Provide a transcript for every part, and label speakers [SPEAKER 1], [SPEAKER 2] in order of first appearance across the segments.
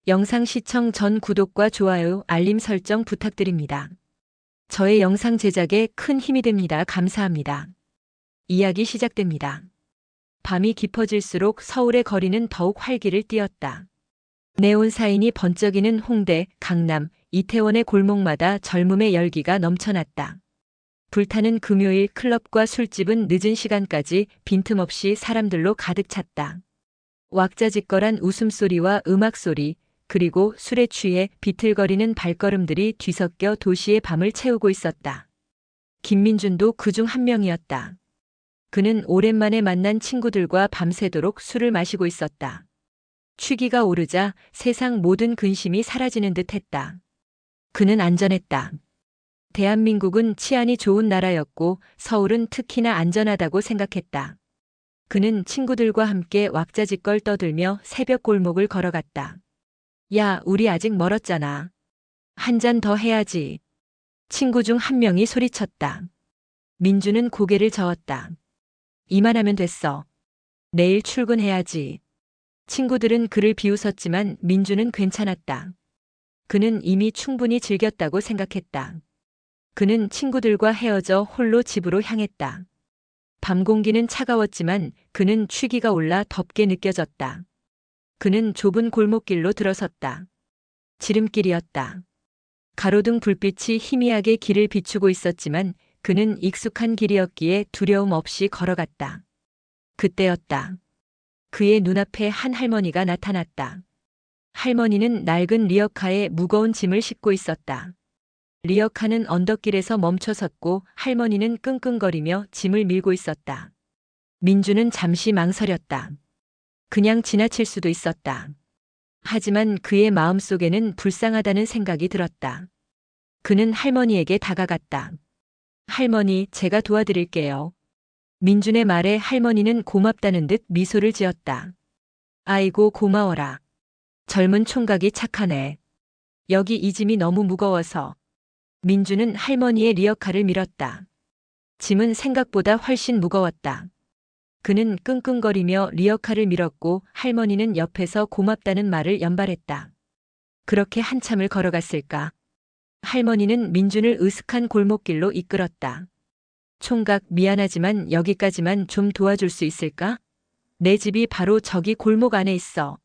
[SPEAKER 1] 영상 시청 전 구독과 좋아요, 알림 설정 부탁드립니다. 저의 영상 제작에 큰 힘이 됩니다. 감사합니다. 이야기 시작됩니다. 밤이 깊어질수록 서울의 거리는 더욱 활기를 띠었다. 네온 사인이 번쩍이는 홍대, 강남, 이태원의 골목마다 젊음의 열기가 넘쳐났다. 불타는 금요일 클럽과 술집은 늦은 시간까지 빈틈없이 사람들로 가득 찼다. 왁자지껄한 웃음소리와 음악소리, 그리고 술에 취해 비틀거리는 발걸음들이 뒤섞여 도시의 밤을 채우고 있었다. 김민준도 그중 한 명이었다. 그는 오랜만에 만난 친구들과 밤새도록 술을 마시고 있었다. 취기가 오르자 세상 모든 근심이 사라지는 듯 했다. 그는 안전했다. 대한민국은 치안이 좋은 나라였고 서울은 특히나 안전하다고 생각했다. 그는 친구들과 함께 왁자지껄 떠들며 새벽 골목을 걸어갔다. 야, 우리 아직 멀었잖아. 한 잔 더 해야지. 친구 중 한 명이 소리쳤다. 민주는 고개를 저었다. 이만하면 됐어. 내일 출근해야지. 친구들은 그를 비웃었지만 민주는 괜찮았다. 그는 이미 충분히 즐겼다고 생각했다. 그는 친구들과 헤어져 홀로 집으로 향했다. 밤 공기는 차가웠지만 그는 취기가 올라 덥게 느껴졌다. 그는 좁은 골목길로 들어섰다. 지름길이었다. 가로등 불빛이 희미하게 길을 비추고 있었지만 그는 익숙한 길이었기에 두려움 없이 걸어갔다. 그때였다. 그의 눈앞에 한 할머니가 나타났다. 할머니는 낡은 리어카에 무거운 짐을 싣고 있었다. 리어카는 언덕길에서 멈춰섰고 할머니는 끙끙거리며 짐을 밀고 있었다. 민주는 잠시 망설였다. 그냥 지나칠 수도 있었다. 하지만 그의 마음속에는 불쌍하다는 생각이 들었다. 그는 할머니에게 다가갔다. 할머니, 제가 도와드릴게요. 민준의 말에 할머니는 고맙다는 듯 미소를 지었다. 아이고, 고마워라. 젊은 총각이 착하네. 여기 이 짐이 너무 무거워서. 민주는 할머니의 리어카를 밀었다. 짐은 생각보다 훨씬 무거웠다. 그는 끙끙거리며 리어카를 밀었고 할머니는 옆에서 고맙다는 말을 연발했다. 그렇게 한참을 걸어갔을까? 할머니는 민준을 으슥한 골목길로 이끌었다. 총각, 미안하지만 여기까지만 좀 도와줄 수 있을까? 내 집이 바로 저기 골목 안에 있어.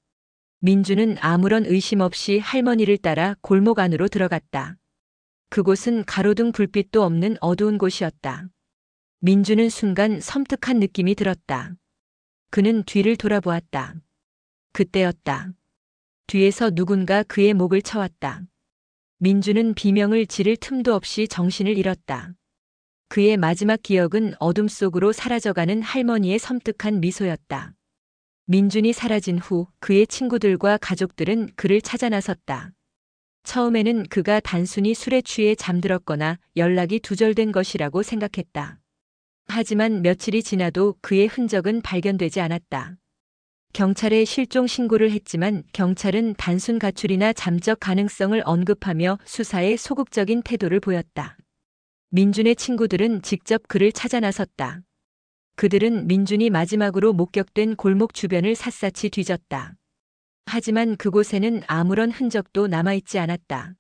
[SPEAKER 1] 민준은 아무런 의심 없이 할머니를 따라 골목 안으로 들어갔다. 그곳은 가로등 불빛도 없는 어두운 곳이었다. 민주는 순간 섬뜩한 느낌이 들었다. 그는 뒤를 돌아보았다. 그때였다. 뒤에서 누군가 그의 목을 쳐왔다. 민주는 비명을 지를 틈도 없이 정신을 잃었다. 그의 마지막 기억은 어둠 속으로 사라져가는 할머니의 섬뜩한 미소였다. 민준이 사라진 후 그의 친구들과 가족들은 그를 찾아 나섰다. 처음에는 그가 단순히 술에 취해 잠들었거나 연락이 두절된 것이라고 생각했다. 하지만 며칠이 지나도 그의 흔적은 발견되지 않았다. 경찰에 실종 신고를 했지만 경찰은 단순 가출이나 잠적 가능성을 언급하며 수사에 소극적인 태도를 보였다. 민준의 친구들은 직접 그를 찾아 나섰다. 그들은 민준이 마지막으로 목격된 골목 주변을 샅샅이 뒤졌다. 하지만 그곳에는 아무런 흔적도 남아있지 않았다.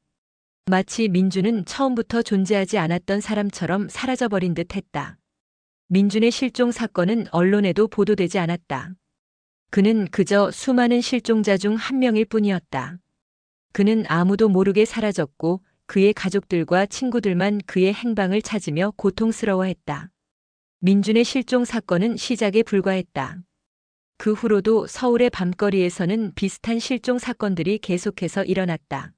[SPEAKER 1] 마치 민준은 처음부터 존재하지 않았던 사람처럼 사라져버린 듯 했다. 민준의 실종 사건은 언론에도 보도되지 않았다. 그는 그저 수많은 실종자 중 한 명일 뿐이었다. 그는 아무도 모르게 사라졌고 그의 가족들과 친구들만 그의 행방을 찾으며 고통스러워했다. 민준의 실종 사건은 시작에 불과했다. 그 후로도 서울의 밤거리에서는 비슷한 실종 사건들이 계속해서 일어났다.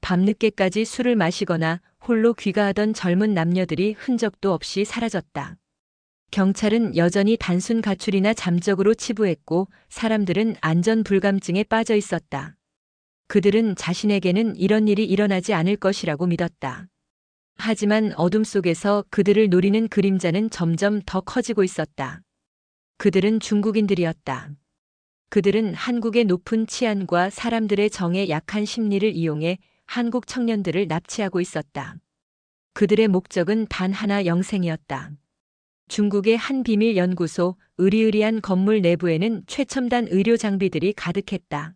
[SPEAKER 1] 밤늦게까지 술을 마시거나 홀로 귀가하던 젊은 남녀들이 흔적도 없이 사라졌다. 경찰은 여전히 단순 가출이나 잠적으로 치부했고 사람들은 안전 불감증에 빠져 있었다. 그들은 자신에게는 이런 일이 일어나지 않을 것이라고 믿었다. 하지만 어둠 속에서 그들을 노리는 그림자는 점점 더 커지고 있었다. 그들은 중국인들이었다. 그들은 한국의 높은 치안과 사람들의 정에 약한 심리를 이용해 한국 청년들을 납치하고 있었다. 그들의 목적은 단 하나, 영생이었다. 중국의 한 비밀 연구소, 으리으리한 건물 내부에는 최첨단 의료 장비들이 가득했다.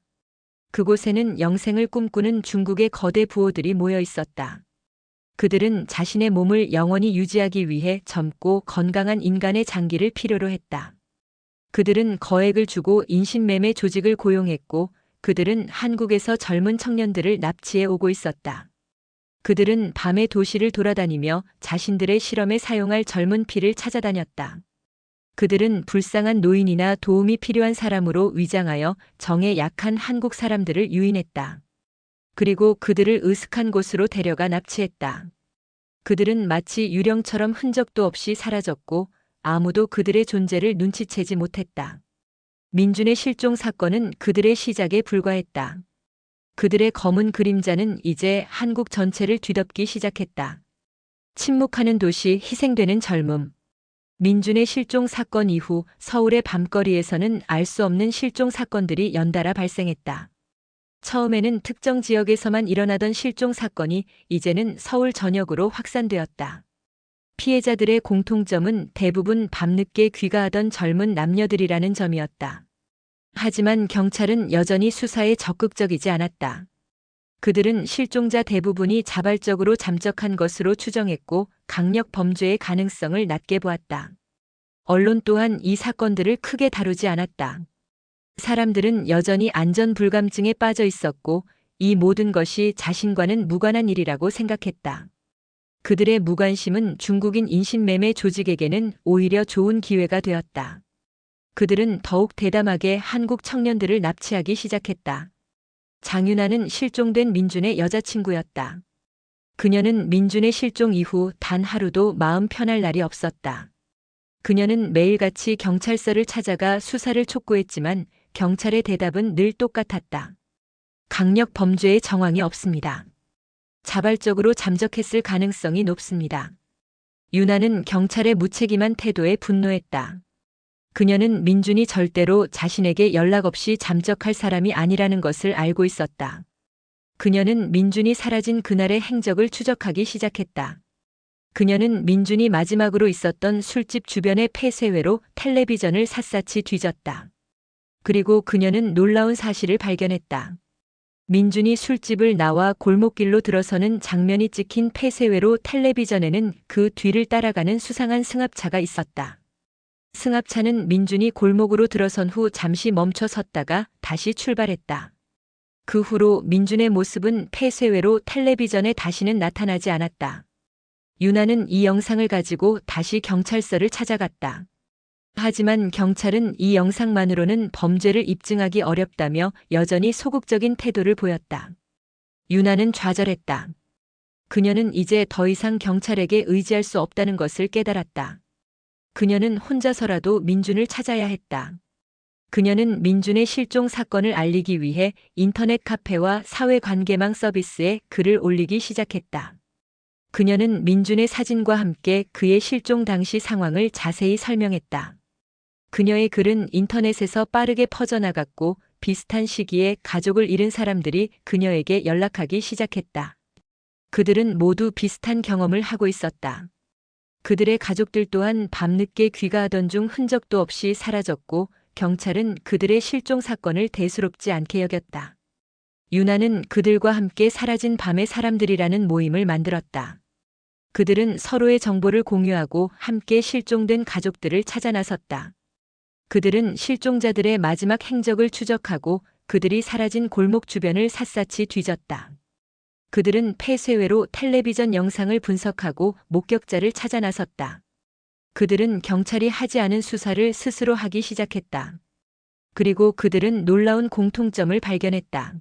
[SPEAKER 1] 그곳에는 영생을 꿈꾸는 중국의 거대 부호들이 모여 있었다. 그들은 자신의 몸을 영원히 유지하기 위해 젊고 건강한 인간의 장기를 필요로 했다. 그들은 거액을 주고 인신매매 조직을 고용했고 그들은 한국에서 젊은 청년들을 납치해 오고 있었다. 그들은 밤에 도시를 돌아다니며 자신들의 실험에 사용할 젊은 피를 찾아다녔다. 그들은 불쌍한 노인이나 도움이 필요한 사람으로 위장하여 정에 약한 한국 사람들을 유인했다. 그리고 그들을 으슥한 곳으로 데려가 납치했다. 그들은 마치 유령처럼 흔적도 없이 사라졌고 아무도 그들의 존재를 눈치채지 못했다. 민준의 실종 사건은 그들의 시작에 불과했다. 그들의 검은 그림자는 이제 한국 전체를 뒤덮기 시작했다. 침묵하는 도시, 희생되는 젊음. 민준의 실종 사건 이후 서울의 밤거리에서는 알 수 없는 실종 사건들이 연달아 발생했다. 처음에는 특정 지역에서만 일어나던 실종 사건이 이제는 서울 전역으로 확산되었다. 피해자들의 공통점은 대부분 밤늦게 귀가하던 젊은 남녀들이라는 점이었다. 하지만 경찰은 여전히 수사에 적극적이지 않았다. 그들은 실종자 대부분이 자발적으로 잠적한 것으로 추정했고 강력 범죄의 가능성을 낮게 보았다. 언론 또한 이 사건들을 크게 다루지 않았다. 사람들은 여전히 안전 불감증에 빠져 있었고 이 모든 것이 자신과는 무관한 일이라고 생각했다. 그들의 무관심은 중국인 인신매매 조직에게는 오히려 좋은 기회가 되었다. 그들은 더욱 대담하게 한국 청년들을 납치하기 시작했다. 장윤아는 실종된 민준의 여자친구였다. 그녀는 민준의 실종 이후 단 하루도 마음 편할 날이 없었다. 그녀는 매일같이 경찰서를 찾아가 수사를 촉구했지만 경찰의 대답은 늘 똑같았다. 강력 범죄의 정황이 없습니다. 자발적으로 잠적했을 가능성이 높습니다. 윤아는 경찰의 무책임한 태도에 분노했다. 그녀는 민준이 절대로 자신에게 연락 없이 잠적할 사람이 아니라는 것을 알고 있었다. 그녀는 민준이 사라진 그날의 행적을 추적하기 시작했다. 그녀는 민준이 마지막으로 있었던 술집 주변의 폐쇄회로 텔레비전을 샅샅이 뒤졌다. 그리고 그녀는 놀라운 사실을 발견했다. 민준이 술집을 나와 골목길로 들어서는 장면이 찍힌 폐쇄회로 텔레비전에는 그 뒤를 따라가는 수상한 승합차가 있었다. 승합차는 민준이 골목으로 들어선 후 잠시 멈춰 섰다가 다시 출발했다. 그 후로 민준의 모습은 폐쇄회로 텔레비전에 다시는 나타나지 않았다. 윤아는 이 영상을 가지고 다시 경찰서를 찾아갔다. 하지만 경찰은 이 영상만으로는 범죄를 입증하기 어렵다며 여전히 소극적인 태도를 보였다. 윤아는 좌절했다. 그녀는 이제 더 이상 경찰에게 의지할 수 없다는 것을 깨달았다. 그녀는 혼자서라도 민준을 찾아야 했다. 그녀는 민준의 실종 사건을 알리기 위해 인터넷 카페와 사회관계망 서비스에 글을 올리기 시작했다. 그녀는 민준의 사진과 함께 그의 실종 당시 상황을 자세히 설명했다. 그녀의 글은 인터넷에서 빠르게 퍼져나갔고 비슷한 시기에 가족을 잃은 사람들이 그녀에게 연락하기 시작했다. 그들은 모두 비슷한 경험을 하고 있었다. 그들의 가족들 또한 밤늦게 귀가하던 중 흔적도 없이 사라졌고 경찰은 그들의 실종 사건을 대수롭지 않게 여겼다. 윤아는 그들과 함께 사라진 밤의 사람들이라는 모임을 만들었다. 그들은 서로의 정보를 공유하고 함께 실종된 가족들을 찾아 나섰다. 그들은 실종자들의 마지막 행적을 추적하고 그들이 사라진 골목 주변을 샅샅이 뒤졌다. 그들은 폐쇄회로 텔레비전 영상을 분석하고 목격자를 찾아 나섰다. 그들은 경찰이 하지 않은 수사를 스스로 하기 시작했다. 그리고 그들은 놀라운 공통점을 발견했다.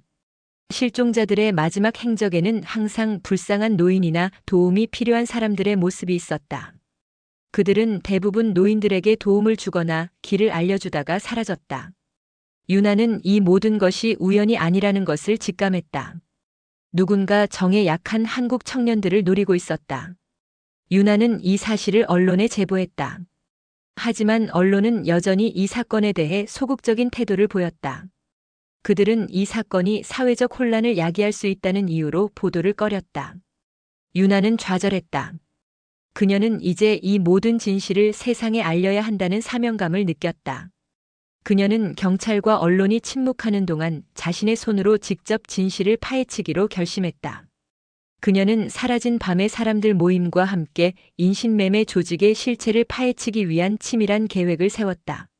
[SPEAKER 1] 실종자들의 마지막 행적에는 항상 불쌍한 노인이나 도움이 필요한 사람들의 모습이 있었다. 그들은 대부분 노인들에게 도움을 주거나 길을 알려주다가 사라졌다. 윤아는 이 모든 것이 우연이 아니라는 것을 직감했다. 누군가 정에 약한 한국 청년들을 노리고 있었다. 윤아는 이 사실을 언론에 제보했다. 하지만 언론은 여전히 이 사건에 대해 소극적인 태도를 보였다. 그들은 이 사건이 사회적 혼란을 야기할 수 있다는 이유로 보도를 꺼렸다. 윤아는 좌절했다. 그녀는 이제 이 모든 진실을 세상에 알려야 한다는 사명감을 느꼈다. 그녀는 경찰과 언론이 침묵하는 동안 자신의 손으로 직접 진실을 파헤치기로 결심했다. 그녀는 사라진 밤의 사람들 모임과 함께 인신매매 조직의 실체를 파헤치기 위한 치밀한 계획을 세웠다.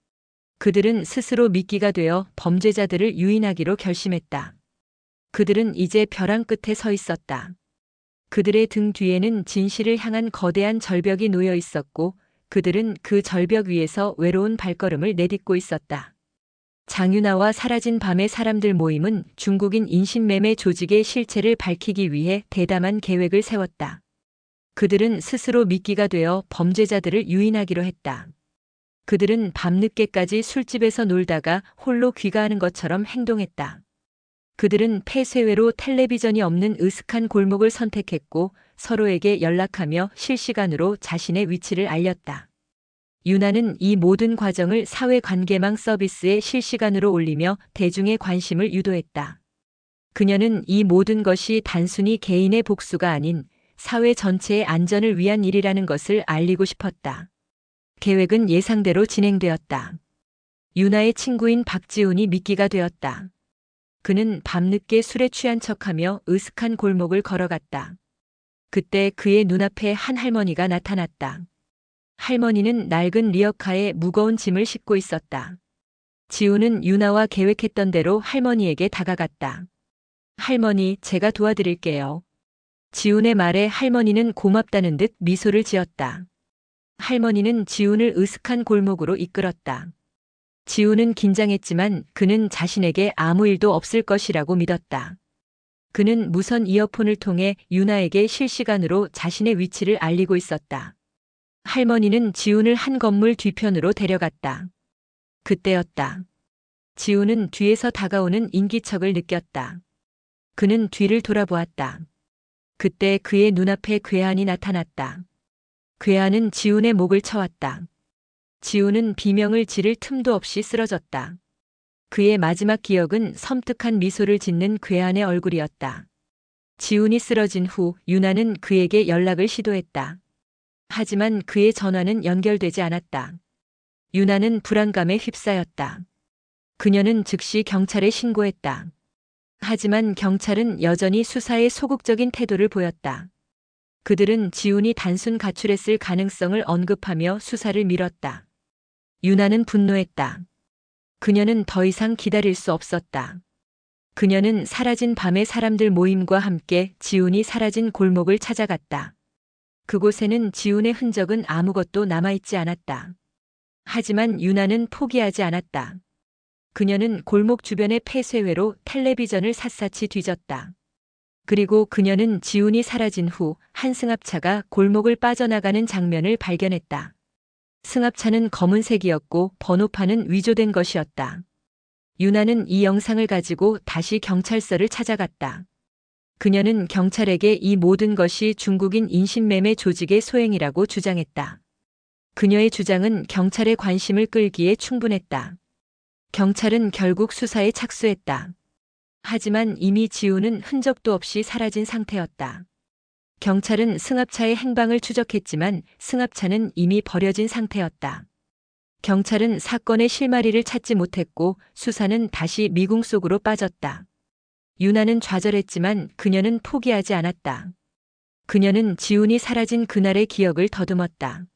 [SPEAKER 1] 그들은 스스로 미끼가 되어 범죄자들을 유인하기로 결심했다. 그들은 이제 벼랑 끝에 서 있었다. 그들의 등 뒤에는 진실을 향한 거대한 절벽이 놓여 있었고 그들은 그 절벽 위에서 외로운 발걸음을 내딛고 있었다. 장윤아와 사라진 밤의 사람들 모임은 중국인 인신매매 조직의 실체를 밝히기 위해 대담한 계획을 세웠다. 그들은 스스로 미끼가 되어 범죄자들을 유인하기로 했다. 그들은 밤늦게까지 술집에서 놀다가 홀로 귀가하는 것처럼 행동했다. 그들은 폐쇄회로 텔레비전이 없는 으슥한 골목을 선택했고 서로에게 연락하며 실시간으로 자신의 위치를 알렸다. 윤아는 이 모든 과정을 사회관계망 서비스에 실시간으로 올리며 대중의 관심을 유도했다. 그녀는 이 모든 것이 단순히 개인의 복수가 아닌 사회 전체의 안전을 위한 일이라는 것을 알리고 싶었다. 계획은 예상대로 진행되었다. 윤아의 친구인 박지훈이 미끼가 되었다. 그는 밤늦게 술에 취한 척하며 으슥한 골목을 걸어갔다. 그때 그의 눈앞에 한 할머니가 나타났다. 할머니는 낡은 리어카에 무거운 짐을 싣고 있었다. 지우는 윤아와 계획했던 대로 할머니에게 다가갔다. 할머니, 제가 도와드릴게요. 지훈의 말에 할머니는 고맙다는 듯 미소를 지었다. 할머니는 지훈을 으슥한 골목으로 이끌었다. 지훈은 긴장했지만 그는 자신에게 아무 일도 없을 것이라고 믿었다. 그는 무선 이어폰을 통해 윤아에게 실시간으로 자신의 위치를 알리고 있었다. 할머니는 지훈을 한 건물 뒤편으로 데려갔다. 그때였다. 지훈은 뒤에서 다가오는 인기척을 느꼈다. 그는 뒤를 돌아보았다. 그때 그의 눈앞에 괴한이 나타났다. 괴한은 지훈의 목을 쳐왔다. 지훈은 비명을 지를 틈도 없이 쓰러졌다. 그의 마지막 기억은 섬뜩한 미소를 짓는 괴한의 얼굴이었다. 지훈이 쓰러진 후 윤아는 그에게 연락을 시도했다. 하지만 그의 전화는 연결되지 않았다. 윤아는 불안감에 휩싸였다. 그녀는 즉시 경찰에 신고했다. 하지만 경찰은 여전히 수사에 소극적인 태도를 보였다. 그들은 지훈이 단순 가출했을 가능성을 언급하며 수사를 미뤘다. 윤아는 분노했다. 그녀는 더 이상 기다릴 수 없었다. 그녀는 사라진 밤의 사람들 모임과 함께 지훈이 사라진 골목을 찾아갔다. 그곳에는 지훈의 흔적은 아무것도 남아있지 않았다. 하지만 윤아는 포기하지 않았다. 그녀는 골목 주변의 폐쇄회로 텔레비전을 샅샅이 뒤졌다. 그리고 그녀는 지훈이 사라진 후 한 승합차가 골목을 빠져나가는 장면을 발견했다. 승합차는 검은색이었고 번호판은 위조된 것이었다. 윤아는 이 영상을 가지고 다시 경찰서를 찾아갔다. 그녀는 경찰에게 이 모든 것이 중국인 인신매매 조직의 소행이라고 주장했다. 그녀의 주장은 경찰의 관심을 끌기에 충분했다. 경찰은 결국 수사에 착수했다. 하지만 이미 지훈은 흔적도 없이 사라진 상태였다. 경찰은 승합차의 행방을 추적했지만 승합차는 이미 버려진 상태였다. 경찰은 사건의 실마리를 찾지 못했고 수사는 다시 미궁 속으로 빠졌다. 윤아는 좌절했지만 그녀는 포기하지 않았다. 그녀는 지훈이 사라진 그날의 기억을 더듬었다.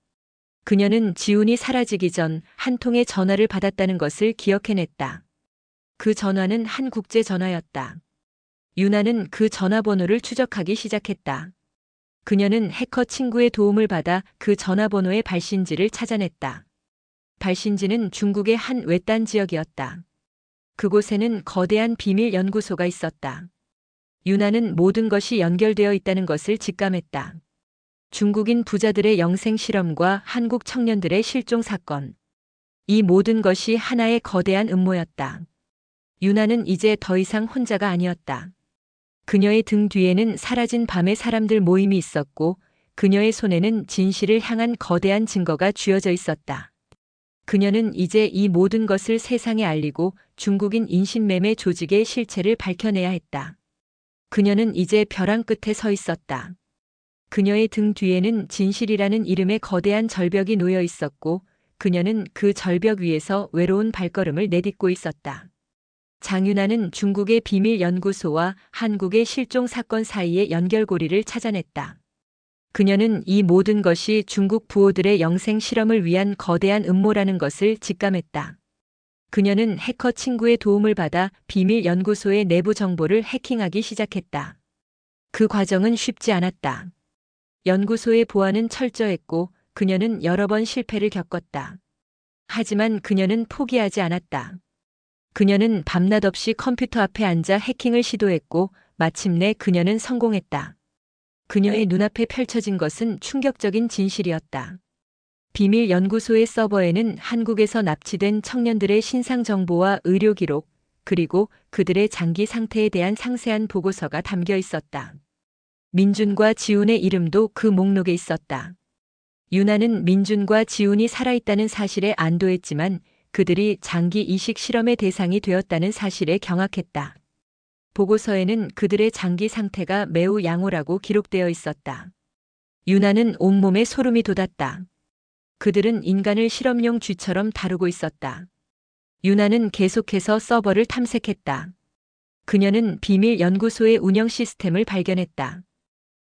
[SPEAKER 1] 그녀는 지훈이 사라지기 전 한 통의 전화를 받았다는 것을 기억해냈다. 그 전화는 한 국제 전화였다. 윤아는 그 전화번호를 추적하기 시작했다. 그녀는 해커 친구의 도움을 받아 그 전화번호의 발신지를 찾아냈다. 발신지는 중국의 한 외딴 지역이었다. 그곳에는 거대한 비밀 연구소가 있었다. 윤아는 모든 것이 연결되어 있다는 것을 직감했다. 중국인 부자들의 영생 실험과 한국 청년들의 실종 사건. 이 모든 것이 하나의 거대한 음모였다. 윤아는 이제 더 이상 혼자가 아니었다. 그녀의 등 뒤에는 사라진 밤의 사람들 모임이 있었고 그녀의 손에는 진실을 향한 거대한 증거가 쥐어져 있었다. 그녀는 이제 이 모든 것을 세상에 알리고 중국인 인신매매 조직의 실체를 밝혀내야 했다. 그녀는 이제 벼랑 끝에 서 있었다. 그녀의 등 뒤에는 진실이라는 이름의 거대한 절벽이 놓여 있었고 그녀는 그 절벽 위에서 외로운 발걸음을 내딛고 있었다. 장윤아는 중국의 비밀 연구소와 한국의 실종 사건 사이의 연결고리를 찾아냈다. 그녀는 이 모든 것이 중국 부호들의 영생 실험을 위한 거대한 음모라는 것을 직감했다. 그녀는 해커 친구의 도움을 받아 비밀 연구소의 내부 정보를 해킹하기 시작했다. 그 과정은 쉽지 않았다. 연구소의 보안은 철저했고 그녀는 여러 번 실패를 겪었다. 하지만 그녀는 포기하지 않았다. 그녀는 밤낮 없이 컴퓨터 앞에 앉아 해킹을 시도했고 마침내 그녀는 성공했다. 그녀의 눈앞에 펼쳐진 것은 충격적인 진실이었다. 비밀 연구소의 서버에는 한국에서 납치된 청년들의 신상 정보와 의료 기록, 그리고 그들의 장기 상태에 대한 상세한 보고서가 담겨 있었다. 민준과 지훈의 이름도 그 목록에 있었다. 윤아는 민준과 지훈이 살아있다는 사실에 안도했지만 그들이 장기 이식 실험의 대상이 되었다는 사실에 경악했다. 보고서에는 그들의 장기 상태가 매우 양호라고 기록되어 있었다. 윤아는 온몸에 소름이 돋았다. 그들은 인간을 실험용 쥐처럼 다루고 있었다. 윤아는 계속해서 서버를 탐색했다. 그녀는 비밀 연구소의 운영 시스템을 발견했다.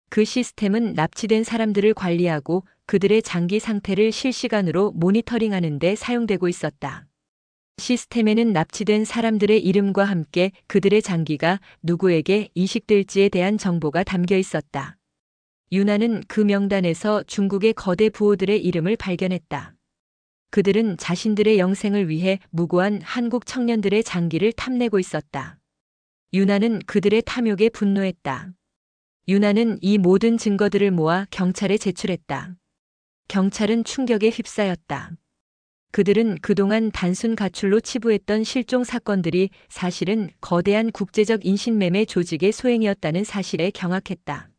[SPEAKER 1] 그 시스템은 납치된 사람들을 관리하고 그들의 장기 상태를 실시간으로 모니터링하는 데 사용되고 있었다. 시스템에는 납치된 사람들의 이름과 함께 그들의 장기가 누구에게 이식될지에 대한 정보가 담겨 있었다. 윤아는 그 명단에서 중국의 거대 부호들의 이름을 발견했다. 그들은 자신들의 영생을 위해 무고한 한국 청년들의 장기를 탐내고 있었다. 윤아는 그들의 탐욕에 분노했다. 윤아는 이 모든 증거들을 모아 경찰에 제출했다. 경찰은 충격에 휩싸였다. 그들은 그동안 단순 가출로 치부했던 실종 사건들이 사실은 거대한 국제적 인신매매 조직의 소행이었다는 사실에 경악했다.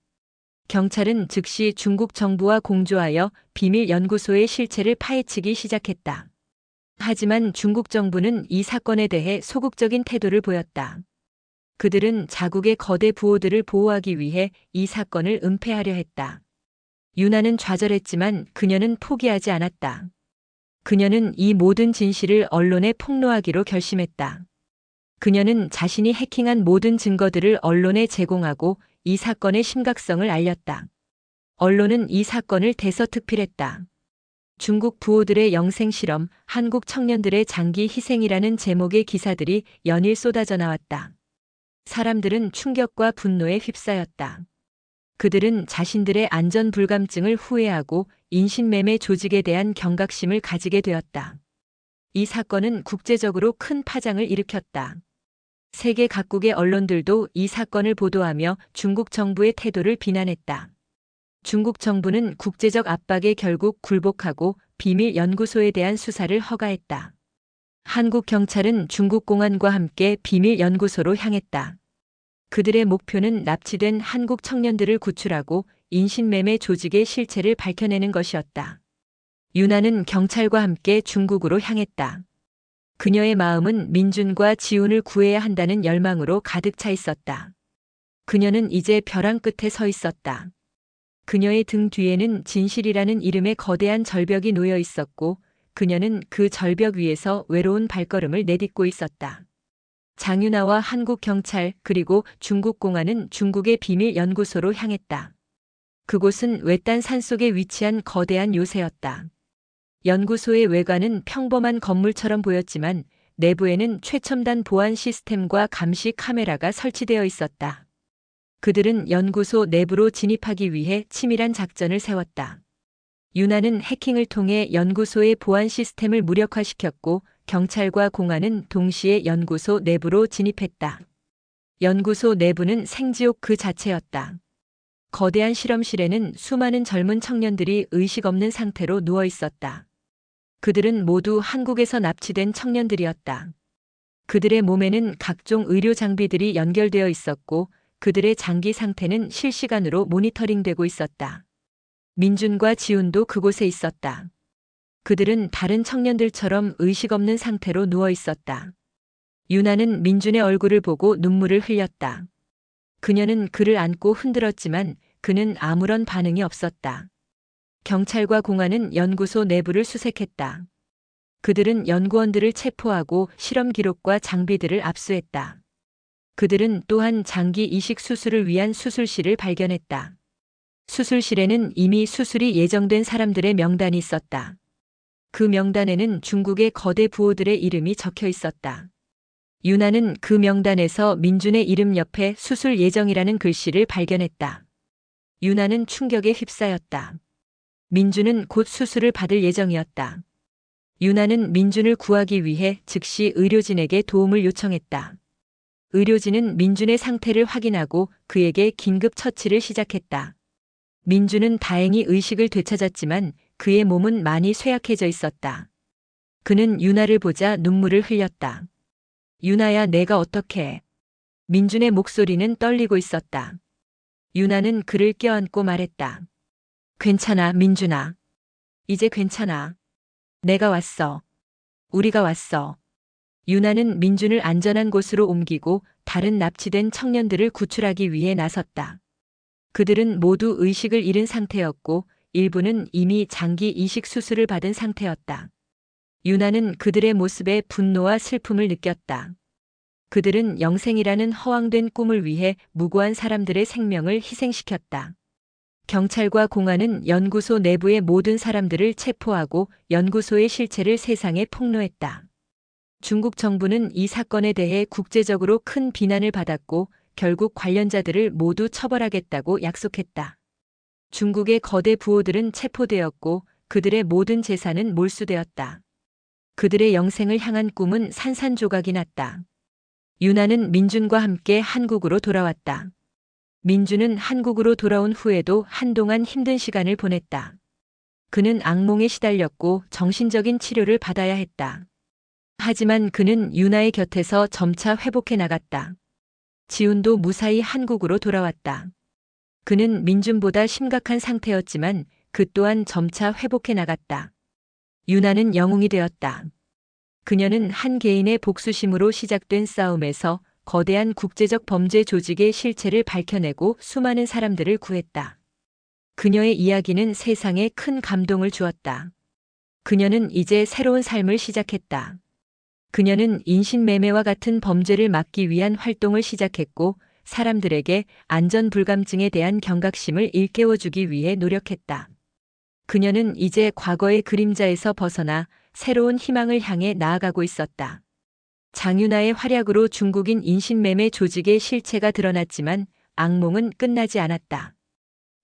[SPEAKER 1] 경찰은 즉시 중국 정부와 공조하여 비밀 연구소의 실체를 파헤치기 시작했다. 하지만 중국 정부는 이 사건에 대해 소극적인 태도를 보였다. 그들은 자국의 거대 부호들을 보호하기 위해 이 사건을 은폐하려 했다. 윤아는 좌절했지만 그녀는 포기하지 않았다. 그녀는 이 모든 진실을 언론에 폭로하기로 결심했다. 그녀는 자신이 해킹한 모든 증거들을 언론에 제공하고 이 사건의 심각성을 알렸다. 언론은 이 사건을 대서특필했다. 중국 부호들의 영생 실험, 한국 청년들의 장기 희생이라는 제목의 기사들이 연일 쏟아져 나왔다. 사람들은 충격과 분노에 휩싸였다. 그들은 자신들의 안전 불감증을 후회하고 인신매매 조직에 대한 경각심을 가지게 되었다. 이 사건은 국제적으로 큰 파장을 일으켰다. 세계 각국의 언론들도 이 사건을 보도하며 중국 정부의 태도를 비난했다. 중국 정부는 국제적 압박에 결국 굴복하고 비밀 연구소에 대한 수사를 허가했다. 한국 경찰은 중국 공안과 함께 비밀 연구소로 향했다. 그들의 목표는 납치된 한국 청년들을 구출하고 인신매매 조직의 실체를 밝혀내는 것이었다. 윤아는 경찰과 함께 중국으로 향했다. 그녀의 마음은 민준과 지훈을 구해야 한다는 열망으로 가득 차 있었다. 그녀는 이제 벼랑 끝에 서 있었다. 그녀의 등 뒤에는 진실이라는 이름의 거대한 절벽이 놓여 있었고 그녀는 그 절벽 위에서 외로운 발걸음을 내딛고 있었다. 장윤아와 한국 경찰 그리고 중국 공안은 중국의 비밀 연구소로 향했다. 그곳은 외딴 산속에 위치한 거대한 요새였다. 연구소의 외관은 평범한 건물처럼 보였지만 내부에는 최첨단 보안 시스템과 감시 카메라가 설치되어 있었다. 그들은 연구소 내부로 진입하기 위해 치밀한 작전을 세웠다. 윤아는 해킹을 통해 연구소의 보안 시스템을 무력화시켰고 경찰과 공안은 동시에 연구소 내부로 진입했다. 연구소 내부는 생지옥 그 자체였다. 거대한 실험실에는 수많은 젊은 청년들이 의식 없는 상태로 누워 있었다. 그들은 모두 한국에서 납치된 청년들이었다. 그들의 몸에는 각종 의료 장비들이 연결되어 있었고 그들의 장기 상태는 실시간으로 모니터링되고 있었다. 민준과 지훈도 그곳에 있었다. 그들은 다른 청년들처럼 의식 없는 상태로 누워 있었다. 윤아는 민준의 얼굴을 보고 눈물을 흘렸다. 그녀는 그를 안고 흔들었지만 그는 아무런 반응이 없었다. 경찰과 공안은 연구소 내부를 수색했다. 그들은 연구원들을 체포하고 실험 기록과 장비들을 압수했다. 그들은 또한 장기 이식 수술을 위한 수술실을 발견했다. 수술실에는 이미 수술이 예정된 사람들의 명단이 있었다. 그 명단에는 중국의 거대 부호들의 이름이 적혀 있었다. 유나는 그 명단에서 민준의 이름 옆에 수술 예정이라는 글씨를 발견했다. 유나는 충격에 휩싸였다. 민준은 곧 수술을 받을 예정이었다. 유나는 민준을 구하기 위해 즉시 의료진에게 도움을 요청했다. 의료진은 민준의 상태를 확인하고 그에게 긴급 처치를 시작했다. 민준은 다행히 의식을 되찾았지만 그의 몸은 많이 쇠약해져 있었다. 그는 유나를 보자 눈물을 흘렸다. 유나야, 내가 어떡해. 민준의 목소리는 떨리고 있었다. 유나는 그를 껴안고 말했다. 괜찮아, 민준아. 이제 괜찮아. 내가 왔어. 우리가 왔어. 유나는 민준을 안전한 곳으로 옮기고 다른 납치된 청년들을 구출하기 위해 나섰다. 그들은 모두 의식을 잃은 상태였고 일부는 이미 장기 이식 수술을 받은 상태였다. 유나는 그들의 모습에 분노와 슬픔을 느꼈다. 그들은 영생이라는 허황된 꿈을 위해 무고한 사람들의 생명을 희생시켰다. 경찰과 공안은 연구소 내부의 모든 사람들을 체포하고 연구소의 실체를 세상에 폭로했다. 중국 정부는 이 사건에 대해 국제적으로 큰 비난을 받았고 결국 관련자들을 모두 처벌하겠다고 약속했다. 중국의 거대 부호들은 체포되었고 그들의 모든 재산은 몰수되었다. 그들의 영생을 향한 꿈은 산산조각이 났다. 유나는 민준과 함께 한국으로 돌아왔다. 민준은 한국으로 돌아온 후에도 한동안 힘든 시간을 보냈다. 그는 악몽에 시달렸고 정신적인 치료를 받아야 했다. 하지만 그는 유나의 곁에서 점차 회복해 나갔다. 지훈도 무사히 한국으로 돌아왔다. 그는 민준보다 심각한 상태였지만 그 또한 점차 회복해 나갔다. 유나는 영웅이 되었다. 그녀는 한 개인의 복수심으로 시작된 싸움에서 거대한 국제적 범죄 조직의 실체를 밝혀내고 수많은 사람들을 구했다. 그녀의 이야기는 세상에 큰 감동을 주었다. 그녀는 이제 새로운 삶을 시작했다. 그녀는 인신매매와 같은 범죄를 막기 위한 활동을 시작했고 사람들에게 안전불감증에 대한 경각심을 일깨워주기 위해 노력했다. 그녀는 이제 과거의 그림자에서 벗어나 새로운 희망을 향해 나아가고 있었다. 장유나의 활약으로 중국인 인신매매 조직의 실체가 드러났지만 악몽은 끝나지 않았다.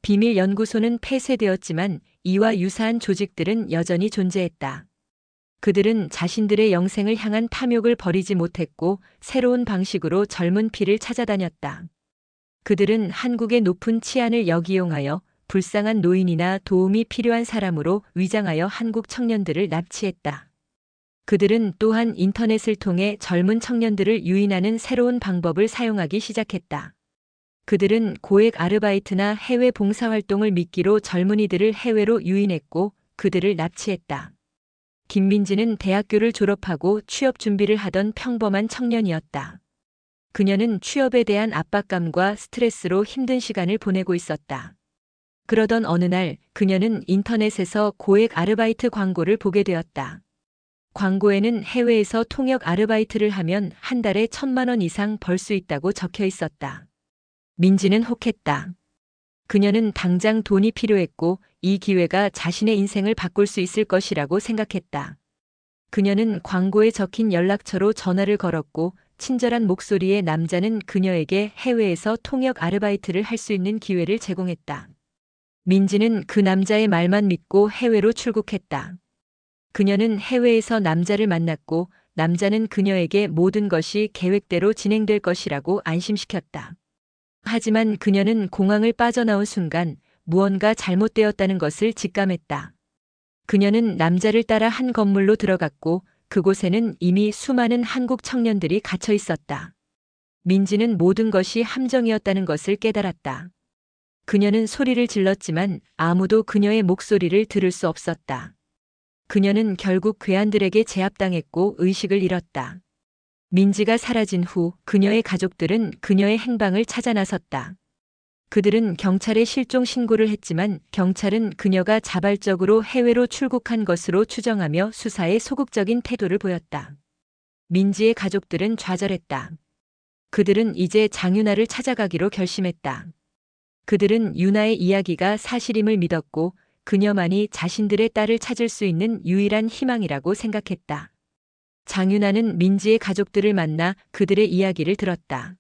[SPEAKER 1] 비밀 연구소는 폐쇄되었지만 이와 유사한 조직들은 여전히 존재했다. 그들은 자신들의 영생을 향한 탐욕을 버리지 못했고 새로운 방식으로 젊은 피를 찾아다녔다. 그들은 한국의 높은 치안을 역이용하여 불쌍한 노인이나 도움이 필요한 사람으로 위장하여 한국 청년들을 납치했다. 그들은 또한 인터넷을 통해 젊은 청년들을 유인하는 새로운 방법을 사용하기 시작했다. 그들은 고액 아르바이트나 해외 봉사활동을 미끼로 젊은이들을 해외로 유인했고 그들을 납치했다. 김민지는 대학교를 졸업하고 취업 준비를 하던 평범한 청년이었다. 그녀는 취업에 대한 압박감과 스트레스로 힘든 시간을 보내고 있었다. 그러던 어느 날 그녀는 인터넷에서 고액 아르바이트 광고를 보게 되었다. 광고에는 해외에서 통역 아르바이트를 하면 한 달에 1,000만 원 이상 벌 수 있다고 적혀 있었다. 민지는 혹했다. 그녀는 당장 돈이 필요했고 이 기회가 자신의 인생을 바꿀 수 있을 것이라고 생각했다. 그녀는 광고에 적힌 연락처로 전화를 걸었고 친절한 목소리의 남자는 그녀에게 해외에서 통역 아르바이트를 할 수 있는 기회를 제공했다. 민지는 그 남자의 말만 믿고 해외로 출국했다. 그녀는 해외에서 남자를 만났고 남자는 그녀에게 모든 것이 계획대로 진행될 것이라고 안심시켰다. 하지만 그녀는 공항을 빠져나온 순간 무언가 잘못되었다는 것을 직감했다. 그녀는 남자를 따라 한 건물로 들어갔고 그곳에는 이미 수많은 한국 청년들이 갇혀 있었다. 민지는 모든 것이 함정이었다는 것을 깨달았다. 그녀는 소리를 질렀지만 아무도 그녀의 목소리를 들을 수 없었다. 그녀는 결국 괴한들에게 제압당했고 의식을 잃었다. 민지가 사라진 후 그녀의 가족들은 그녀의 행방을 찾아 나섰다. 그들은 경찰에 실종 신고를 했지만 경찰은 그녀가 자발적으로 해외로 출국한 것으로 추정하며 수사에 소극적인 태도를 보였다. 민지의 가족들은 좌절했다. 그들은 이제 장윤아를 찾아가기로 결심했다. 그들은 윤아의 이야기가 사실임을 믿었고 그녀만이 자신들의 딸을 찾을 수 있는 유일한 희망이라고 생각했다. 장윤아는 민지의 가족들을 만나 그들의 이야기를 들었다.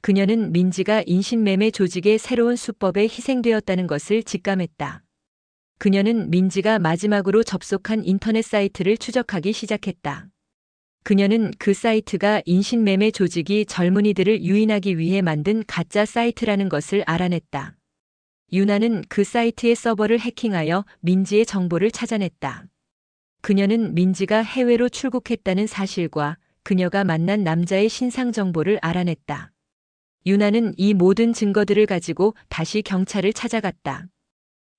[SPEAKER 1] 그녀는 민지가 인신매매 조직의 새로운 수법에 희생되었다는 것을 직감했다. 그녀는 민지가 마지막으로 접속한 인터넷 사이트를 추적하기 시작했다. 그녀는 그 사이트가 인신매매 조직이 젊은이들을 유인하기 위해 만든 가짜 사이트라는 것을 알아냈다. 윤아는 그 사이트의 서버를 해킹하여 민지의 정보를 찾아냈다. 그녀는 민지가 해외로 출국했다는 사실과 그녀가 만난 남자의 신상 정보를 알아냈다. 윤아는 이 모든 증거들을 가지고 다시 경찰을 찾아갔다.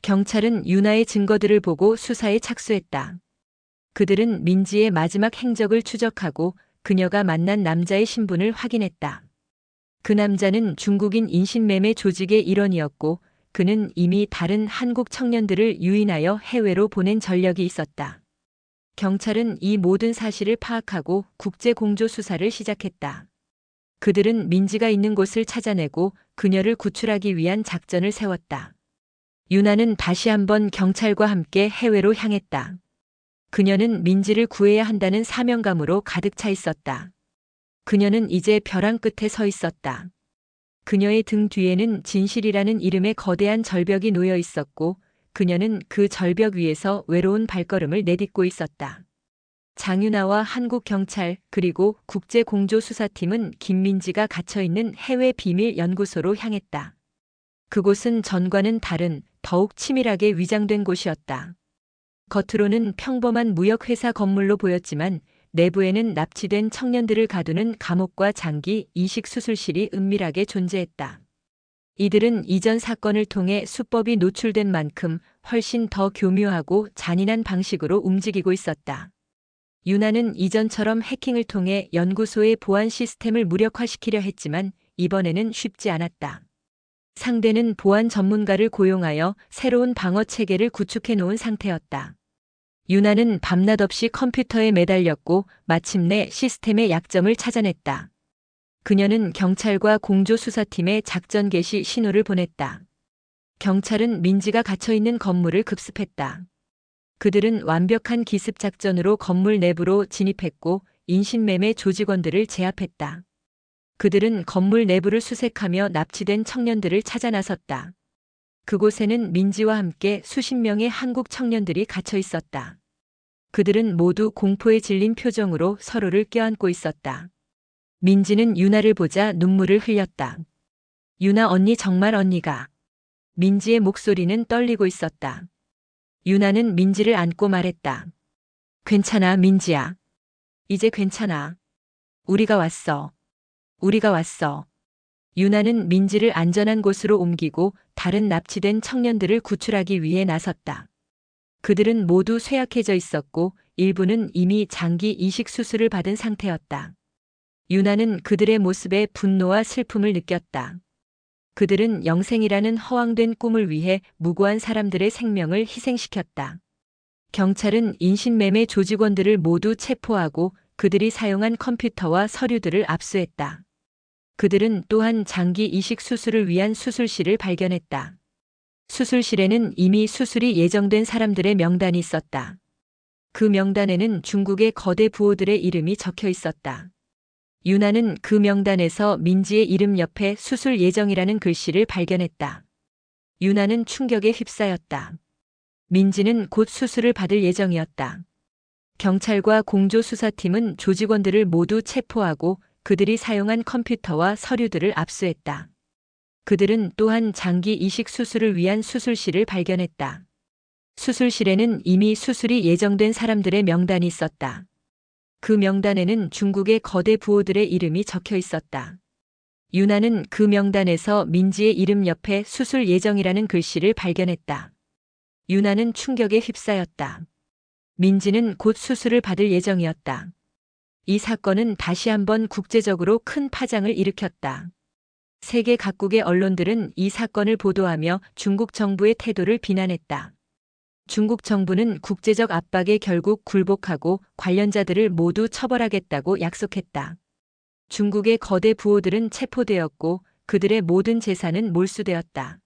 [SPEAKER 1] 경찰은 윤아의 증거들을 보고 수사에 착수했다. 그들은 민지의 마지막 행적을 추적하고 그녀가 만난 남자의 신분을 확인했다. 그 남자는 중국인 인신매매 조직의 일원이었고 그는 이미 다른 한국 청년들을 유인하여 해외로 보낸 전력이 있었다. 경찰은 이 모든 사실을 파악하고 국제 공조 수사를 시작했다. 그들은 민지가 있는 곳을 찾아내고 그녀를 구출하기 위한 작전을 세웠다. 윤아는 다시 한번 경찰과 함께 해외로 향했다. 그녀는 민지를 구해야 한다는 사명감으로 가득 차 있었다. 그녀는 이제 벼랑 끝에 서 있었다. 그녀의 등 뒤에는 진실이라는 이름의 거대한 절벽이 놓여 있었고 그녀는 그 절벽 위에서 외로운 발걸음을 내딛고 있었다. 장윤아와 한국 경찰 그리고 국제공조수사팀은 김민지가 갇혀있는 해외 비밀 연구소로 향했다. 그곳은 전과는 다른 더욱 치밀하게 위장된 곳이었다. 겉으로는 평범한 무역회사 건물로 보였지만 내부에는 납치된 청년들을 가두는 감옥과 장기 이식 수술실이 은밀하게 존재했다. 이들은 이전 사건을 통해 수법이 노출된 만큼 훨씬 더 교묘하고 잔인한 방식으로 움직이고 있었다. 윤아는 이전처럼 해킹을 통해 연구소의 보안 시스템을 무력화시키려 했지만 이번에는 쉽지 않았다. 상대는 보안 전문가를 고용하여 새로운 방어 체계를 구축해 놓은 상태였다. 윤아는 밤낮 없이 컴퓨터에 매달렸고 마침내 시스템의 약점을 찾아냈다. 그녀는 경찰과 공조수사팀에 작전 개시 신호를 보냈다. 경찰은 민지가 갇혀있는 건물을 급습했다. 그들은 완벽한 기습 작전으로 건물 내부로 진입했고 인신매매 조직원들을 제압했다. 그들은 건물 내부를 수색하며 납치된 청년들을 찾아 나섰다. 그곳에는 민지와 함께 수십 명의 한국 청년들이 갇혀 있었다. 그들은 모두 공포에 질린 표정으로 서로를 껴안고 있었다. 민지는 윤아를 보자 눈물을 흘렸다. 윤아 언니 정말 언니가. 민지의 목소리는 떨리고 있었다. 윤아는 민지를 안고 말했다. 괜찮아 민지야. 이제 괜찮아. 우리가 왔어. 우리가 왔어. 윤아는 민지를 안전한 곳으로 옮기고 다른 납치된 청년들을 구출하기 위해 나섰다. 그들은 모두 쇠약해져 있었고 일부는 이미 장기 이식 수술을 받은 상태였다. 윤아는 그들의 모습에 분노와 슬픔을 느꼈다. 그들은 영생이라는 허황된 꿈을 위해 무고한 사람들의 생명을 희생시켰다. 경찰은 인신매매 조직원들을 모두 체포하고 그들이 사용한 컴퓨터와 서류들을 압수했다. 그들은 또한 장기 이식 수술을 위한 수술실을 발견했다. 수술실에는 이미 수술이 예정된 사람들의 명단이 있었다. 그 명단에는 중국의 거대 부호들의 이름이 적혀 있었다. 윤아는 그 명단에서 민지의 이름 옆에 수술 예정이라는 글씨를 발견했다. 윤아는 충격에 휩싸였다. 민지는 곧 수술을 받을 예정이었다. 경찰과 공조수사팀은 조직원들을 모두 체포하고 그들이 사용한 컴퓨터와 서류들을 압수했다. 그들은 또한 장기 이식 수술을 위한 수술실을 발견했다. 수술실에는 이미 수술이 예정된 사람들의 명단이 있었다. 그 명단에는 중국의 거대 부호들의 이름이 적혀 있었다. 윤아는 그 명단에서 민지의 이름 옆에 수술 예정이라는 글씨를 발견했다. 윤아는 충격에 휩싸였다. 민지는 곧 수술을 받을 예정이었다. 이 사건은 다시 한번 국제적으로 큰 파장을 일으켰다. 세계 각국의 언론들은 이 사건을 보도하며 중국 정부의 태도를 비난했다. 중국 정부는 국제적 압박에 결국 굴복하고 관련자들을 모두 처벌하겠다고 약속했다. 중국의 거대 부호들은 체포되었고 그들의 모든 재산은 몰수되었다.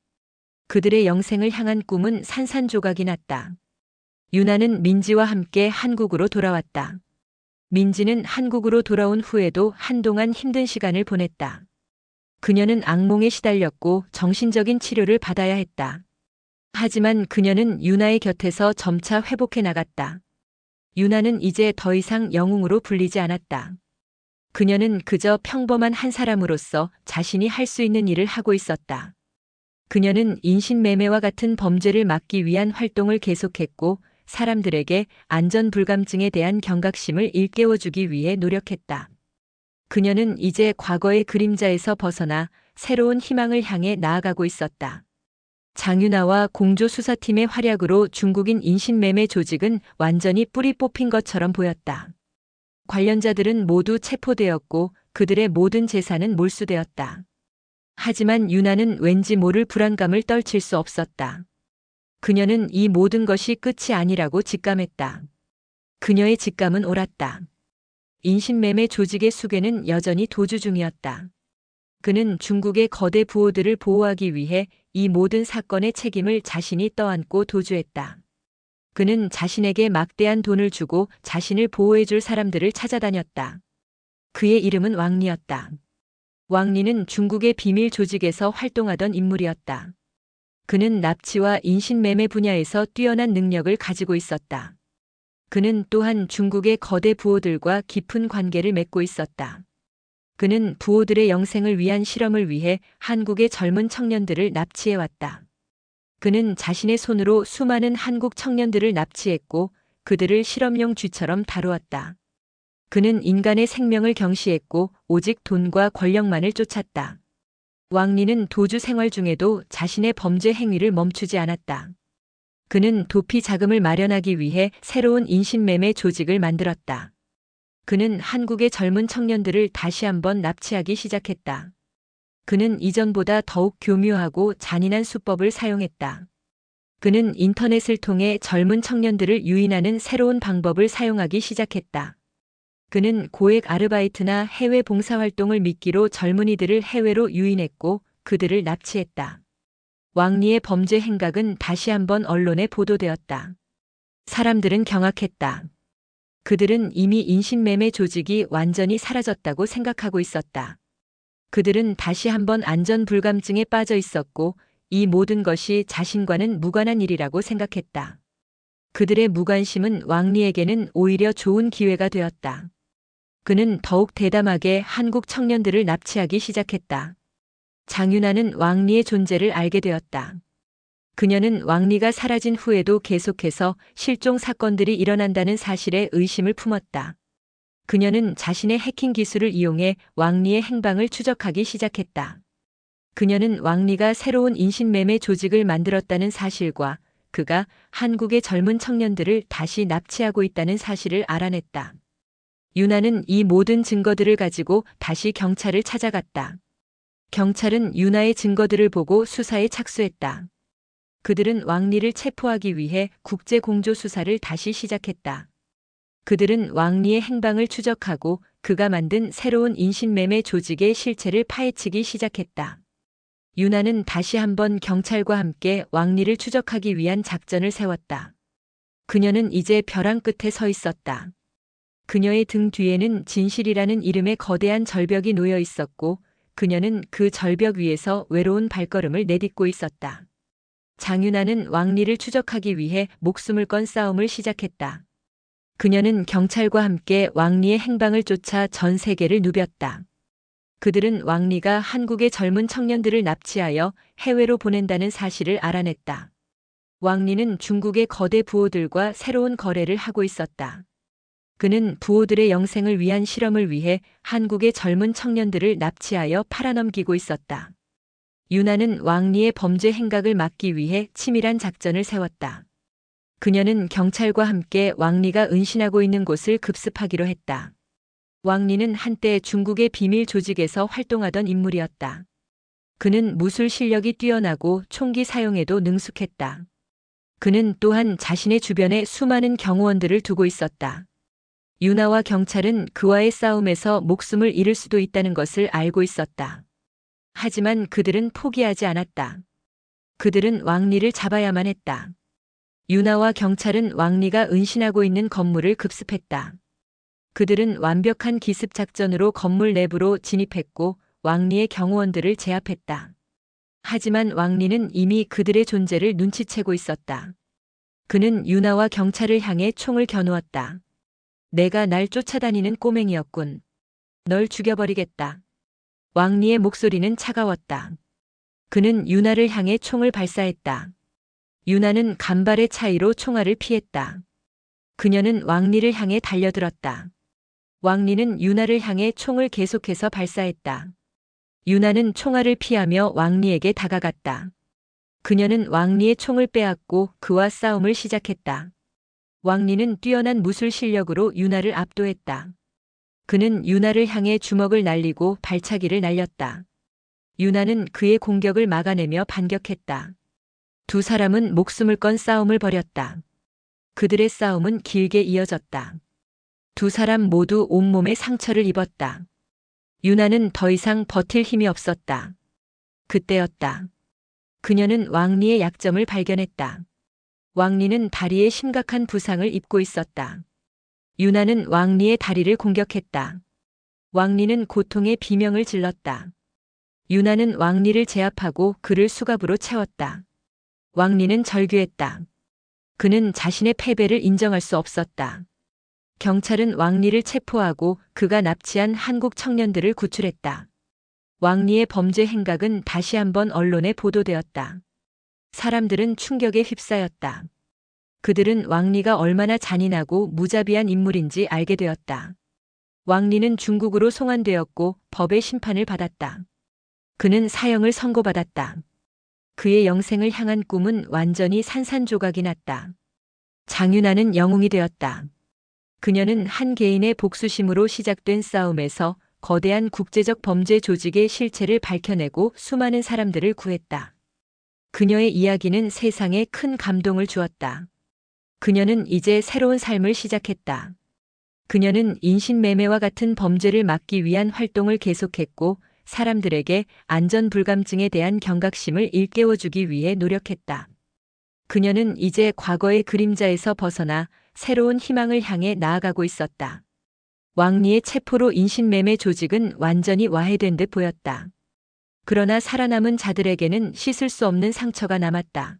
[SPEAKER 1] 그들의 영생을 향한 꿈은 산산조각이 났다. 유나는 민지와 함께 한국으로 돌아왔다. 민지는 한국으로 돌아온 후에도 한동안 힘든 시간을 보냈다. 그녀는 악몽에 시달렸고 정신적인 치료를 받아야 했다. 하지만 그녀는 유나의 곁에서 점차 회복해 나갔다. 유나는 이제 더 이상 영웅으로 불리지 않았다. 그녀는 그저 평범한 한 사람으로서 자신이 할 수 있는 일을 하고 있었다. 그녀는 인신매매와 같은 범죄를 막기 위한 활동을 계속했고 사람들에게 안전불감증에 대한 경각심을 일깨워주기 위해 노력했다. 그녀는 이제 과거의 그림자에서 벗어나 새로운 희망을 향해 나아가고 있었다. 장윤아와 공조 수사팀의 활약으로 중국인 인신매매 조직은 완전히 뿌리 뽑힌 것처럼 보였다. 관련자들은 모두 체포되었고 그들의 모든 재산은 몰수되었다. 하지만 유나는 왠지 모를 불안감을 떨칠 수 없었다. 그녀는 이 모든 것이 끝이 아니라고 직감했다. 그녀의 직감은 옳았다. 인신매매 조직의 수괴는 여전히 도주 중이었다. 그는 중국의 거대 부호들을 보호하기 위해 이 모든 사건의 책임을 자신이 떠안고 도주했다. 그는 자신에게 막대한 돈을 주고 자신을 보호해줄 사람들을 찾아다녔다. 그의 이름은 왕리였다. 왕리는 중국의 비밀 조직에서 활동하던 인물이었다. 그는 납치와 인신매매 분야에서 뛰어난 능력을 가지고 있었다. 그는 또한 중국의 거대 부호들과 깊은 관계를 맺고 있었다. 그는 부호들의 영생을 위한 실험을 위해 한국의 젊은 청년들을 납치해왔다. 그는 자신의 손으로 수많은 한국 청년들을 납치했고 그들을 실험용 쥐처럼 다루었다. 그는 인간의 생명을 경시했고 오직 돈과 권력만을 쫓았다. 왕리는 도주 생활 중에도 자신의 범죄 행위를 멈추지 않았다. 그는 도피 자금을 마련하기 위해 새로운 인신매매 조직을 만들었다. 그는 한국의 젊은 청년들을 다시 한번 납치하기 시작했다. 그는 이전보다 더욱 교묘하고 잔인한 수법을 사용했다. 그는 인터넷을 통해 젊은 청년들을 유인하는 새로운 방법을 사용하기 시작했다. 그는 고액 아르바이트나 해외 봉사활동을 미끼로 젊은이들을 해외로 유인했고 그들을 납치했다. 왕리의 범죄 행각은 다시 한번 언론에 보도되었다. 사람들은 경악했다. 그들은 이미 인신매매 조직이 완전히 사라졌다고 생각하고 있었다. 그들은 다시 한번 안전불감증에 빠져 있었고 이 모든 것이 자신과는 무관한 일이라고 생각했다. 그들의 무관심은 왕리에게는 오히려 좋은 기회가 되었다. 그는 더욱 대담하게 한국 청년들을 납치하기 시작했다. 장윤아는 왕리의 존재를 알게 되었다. 그녀는 왕리가 사라진 후에도 계속해서 실종 사건들이 일어난다는 사실에 의심을 품었다. 그녀는 자신의 해킹 기술을 이용해 왕리의 행방을 추적하기 시작했다. 그녀는 왕리가 새로운 인신매매 조직을 만들었다는 사실과 그가 한국의 젊은 청년들을 다시 납치하고 있다는 사실을 알아냈다. 유나는 이 모든 증거들을 가지고 다시 경찰을 찾아갔다. 경찰은 유나의 증거들을 보고 수사에 착수했다. 그들은 왕리를 체포하기 위해 국제 공조 수사를 다시 시작했다. 그들은 왕리의 행방을 추적하고 그가 만든 새로운 인신매매 조직의 실체를 파헤치기 시작했다. 유나는 다시 한번 경찰과 함께 왕리를 추적하기 위한 작전을 세웠다. 그녀는 이제 벼랑 끝에 서 있었다. 그녀의 등 뒤에는 진실이라는 이름의 거대한 절벽이 놓여 있었고 그녀는 그 절벽 위에서 외로운 발걸음을 내딛고 있었다. 장윤아는 왕리를 추적하기 위해 목숨을 건 싸움을 시작했다. 그녀는 경찰과 함께 왕리의 행방을 쫓아 전 세계를 누볐다. 그들은 왕리가 한국의 젊은 청년들을 납치하여 해외로 보낸다는 사실을 알아냈다. 왕리는 중국의 거대 부호들과 새로운 거래를 하고 있었다. 그는 부호들의 영생을 위한 실험을 위해 한국의 젊은 청년들을 납치하여 팔아넘기고 있었다. 유나는 왕리의 범죄 행각을 막기 위해 치밀한 작전을 세웠다. 그녀는 경찰과 함께 왕리가 은신하고 있는 곳을 급습하기로 했다. 왕리는 한때 중국의 비밀 조직에서 활동하던 인물이었다. 그는 무술 실력이 뛰어나고 총기 사용에도 능숙했다. 그는 또한 자신의 주변에 수많은 경호원들을 두고 있었다. 유나와 경찰은 그와의 싸움에서 목숨을 잃을 수도 있다는 것을 알고 있었다. 하지만 그들은 포기하지 않았다. 그들은 왕리를 잡아야만 했다. 유나와 경찰은 왕리가 은신하고 있는 건물을 급습했다. 그들은 완벽한 기습 작전으로 건물 내부로 진입했고 왕리의 경호원들을 제압했다. 하지만 왕리는 이미 그들의 존재를 눈치채고 있었다. 그는 유나와 경찰을 향해 총을 겨누었다. 내가 날 쫓아다니는 꼬맹이였군. 널 죽여버리겠다. 왕리의 목소리는 차가웠다. 그는 유나를 향해 총을 발사했다. 유나는 간발의 차이로 총알을 피했다. 그녀는 왕리를 향해 달려들었다. 왕리는 유나를 향해 총을 계속해서 발사했다. 유나는 총알을 피하며 왕리에게 다가갔다. 그녀는 왕리의 총을 빼앗고 그와 싸움을 시작했다. 왕리는 뛰어난 무술 실력으로 유나를 압도했다. 그는 유나를 향해 주먹을 날리고 발차기를 날렸다. 유나는 그의 공격을 막아내며 반격했다. 두 사람은 목숨을 건 싸움을 벌였다. 그들의 싸움은 길게 이어졌다. 두 사람 모두 온몸에 상처를 입었다. 유나는 더 이상 버틸 힘이 없었다. 그때였다. 그녀는 왕리의 약점을 발견했다. 왕리는 다리에 심각한 부상을 입고 있었다. 유나는 왕리의 다리를 공격했다. 왕리는 고통의 비명을 질렀다. 유나는 왕리를 제압하고 그를 수갑으로 채웠다. 왕리는 절규했다. 그는 자신의 패배를 인정할 수 없었다. 경찰은 왕리를 체포하고 그가 납치한 한국 청년들을 구출했다. 왕리의 범죄 행각은 다시 한번 언론에 보도되었다. 사람들은 충격에 휩싸였다. 그들은 왕리가 얼마나 잔인하고 무자비한 인물인지 알게 되었다. 왕리는 중국으로 송환되었고 법의 심판을 받았다. 그는 사형을 선고받았다. 그의 영생을 향한 꿈은 완전히 산산조각이 났다. 장유나는 영웅이 되었다. 그녀는 한 개인의 복수심으로 시작된 싸움에서 거대한 국제적 범죄 조직의 실체를 밝혀내고 수많은 사람들을 구했다. 그녀의 이야기는 세상에 큰 감동을 주었다. 그녀는 이제 새로운 삶을 시작했다. 그녀는 인신매매와 같은 범죄를 막기 위한 활동을 계속했고 사람들에게 안전불감증에 대한 경각심을 일깨워주기 위해 노력했다. 그녀는 이제 과거의 그림자에서 벗어나 새로운 희망을 향해 나아가고 있었다. 왕리의 체포로 인신매매 조직은 완전히 와해된 듯 보였다. 그러나 살아남은 자들에게는 씻을 수 없는 상처가 남았다.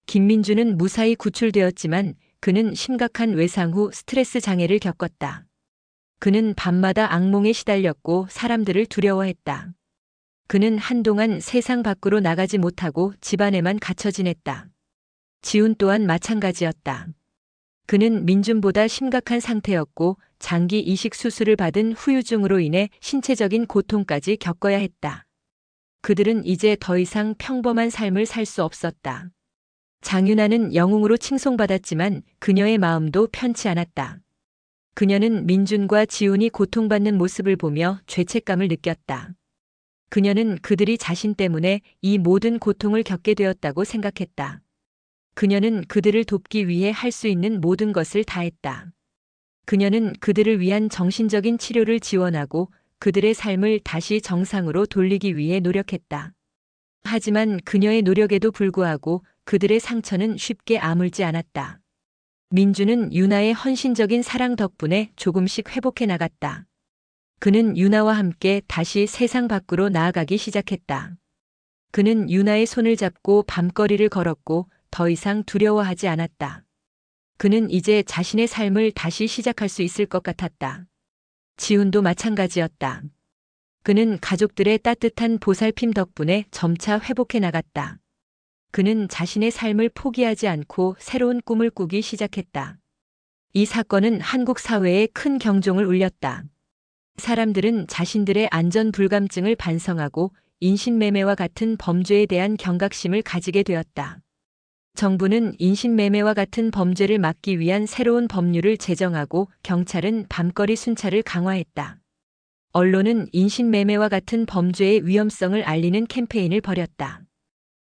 [SPEAKER 1] 김민주는 무사히 구출되었지만 그는 심각한 외상 후 스트레스 장애를 겪었다. 그는 밤마다 악몽에 시달렸고 사람들을 두려워했다. 그는 한동안 세상 밖으로 나가지 못하고 집안에만 갇혀 지냈다. 지훈 또한 마찬가지였다. 그는 민준보다 심각한 상태였고 장기 이식 수술을 받은 후유증으로 인해 신체적인 고통까지 겪어야 했다. 그들은 이제 더 이상 평범한 삶을 살 수 없었다. 장유나는 영웅으로 칭송받았지만 그녀의 마음도 편치 않았다. 그녀는 민준과 지훈이 고통받는 모습을 보며 죄책감을 느꼈다. 그녀는 그들이 자신 때문에 이 모든 고통을 겪게 되었다고 생각했다. 그녀는 그들을 돕기 위해 할 수 있는 모든 것을 다했다. 그녀는 그들을 위한 정신적인 치료를 지원하고 그들의 삶을 다시 정상으로 돌리기 위해 노력했다. 하지만 그녀의 노력에도 불구하고 그들의 상처는 쉽게 아물지 않았다. 민주는 유나의 헌신적인 사랑 덕분에 조금씩 회복해 나갔다. 그는 유나와 함께 다시 세상 밖으로 나아가기 시작했다. 그는 유나의 손을 잡고 밤거리를 걸었고 더 이상 두려워하지 않았다. 그는 이제 자신의 삶을 다시 시작할 수 있을 것 같았다. 지훈도 마찬가지였다. 그는 가족들의 따뜻한 보살핌 덕분에 점차 회복해 나갔다. 그는 자신의 삶을 포기하지 않고 새로운 꿈을 꾸기 시작했다. 이 사건은 한국 사회에 큰 경종을 울렸다. 사람들은 자신들의 안전 불감증을 반성하고 인신매매와 같은 범죄에 대한 경각심을 가지게 되었다. 정부는 인신매매와 같은 범죄를 막기 위한 새로운 법률을 제정하고 경찰은 밤거리 순찰을 강화했다. 언론은 인신매매와 같은 범죄의 위험성을 알리는 캠페인을 벌였다.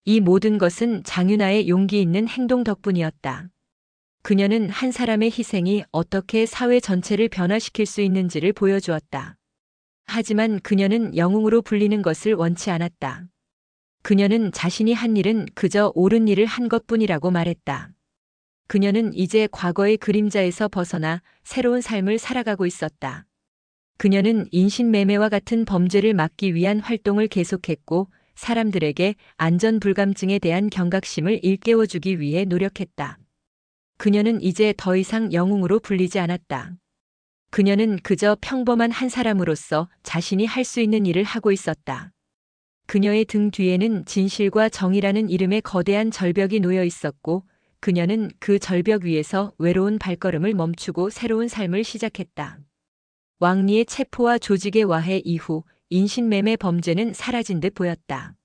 [SPEAKER 1] 이 모든 것은 장윤아의 용기 있는 행동 덕분이었다. 그녀는 한 사람의 희생이 어떻게 사회 전체를 변화시킬 수 있는지를 보여주었다. 하지만 그녀는 영웅으로 불리는 것을 원치 않았다. 그녀는 자신이 한 일은 그저 옳은 일을 한 것뿐이라고 말했다. 그녀는 이제 과거의 그림자에서 벗어나 새로운 삶을 살아가고 있었다. 그녀는 인신매매와 같은 범죄를 막기 위한 활동을 계속했고 사람들에게 안전불감증에 대한 경각심을 일깨워주기 위해 노력했다. 그녀는 이제 더 이상 영웅으로 불리지 않았다. 그녀는 그저 평범한 한 사람으로서 자신이 할 수 있는 일을 하고 있었다. 그녀의 등 뒤에는 진실과 정의라는 이름의 거대한 절벽이 놓여 있었고 그녀는 그 절벽 위에서 외로운 발걸음을 멈추고 새로운 삶을 시작했다. 왕리의 체포와 조직의 와해 이후 인신매매 범죄는 사라진 듯 보였다.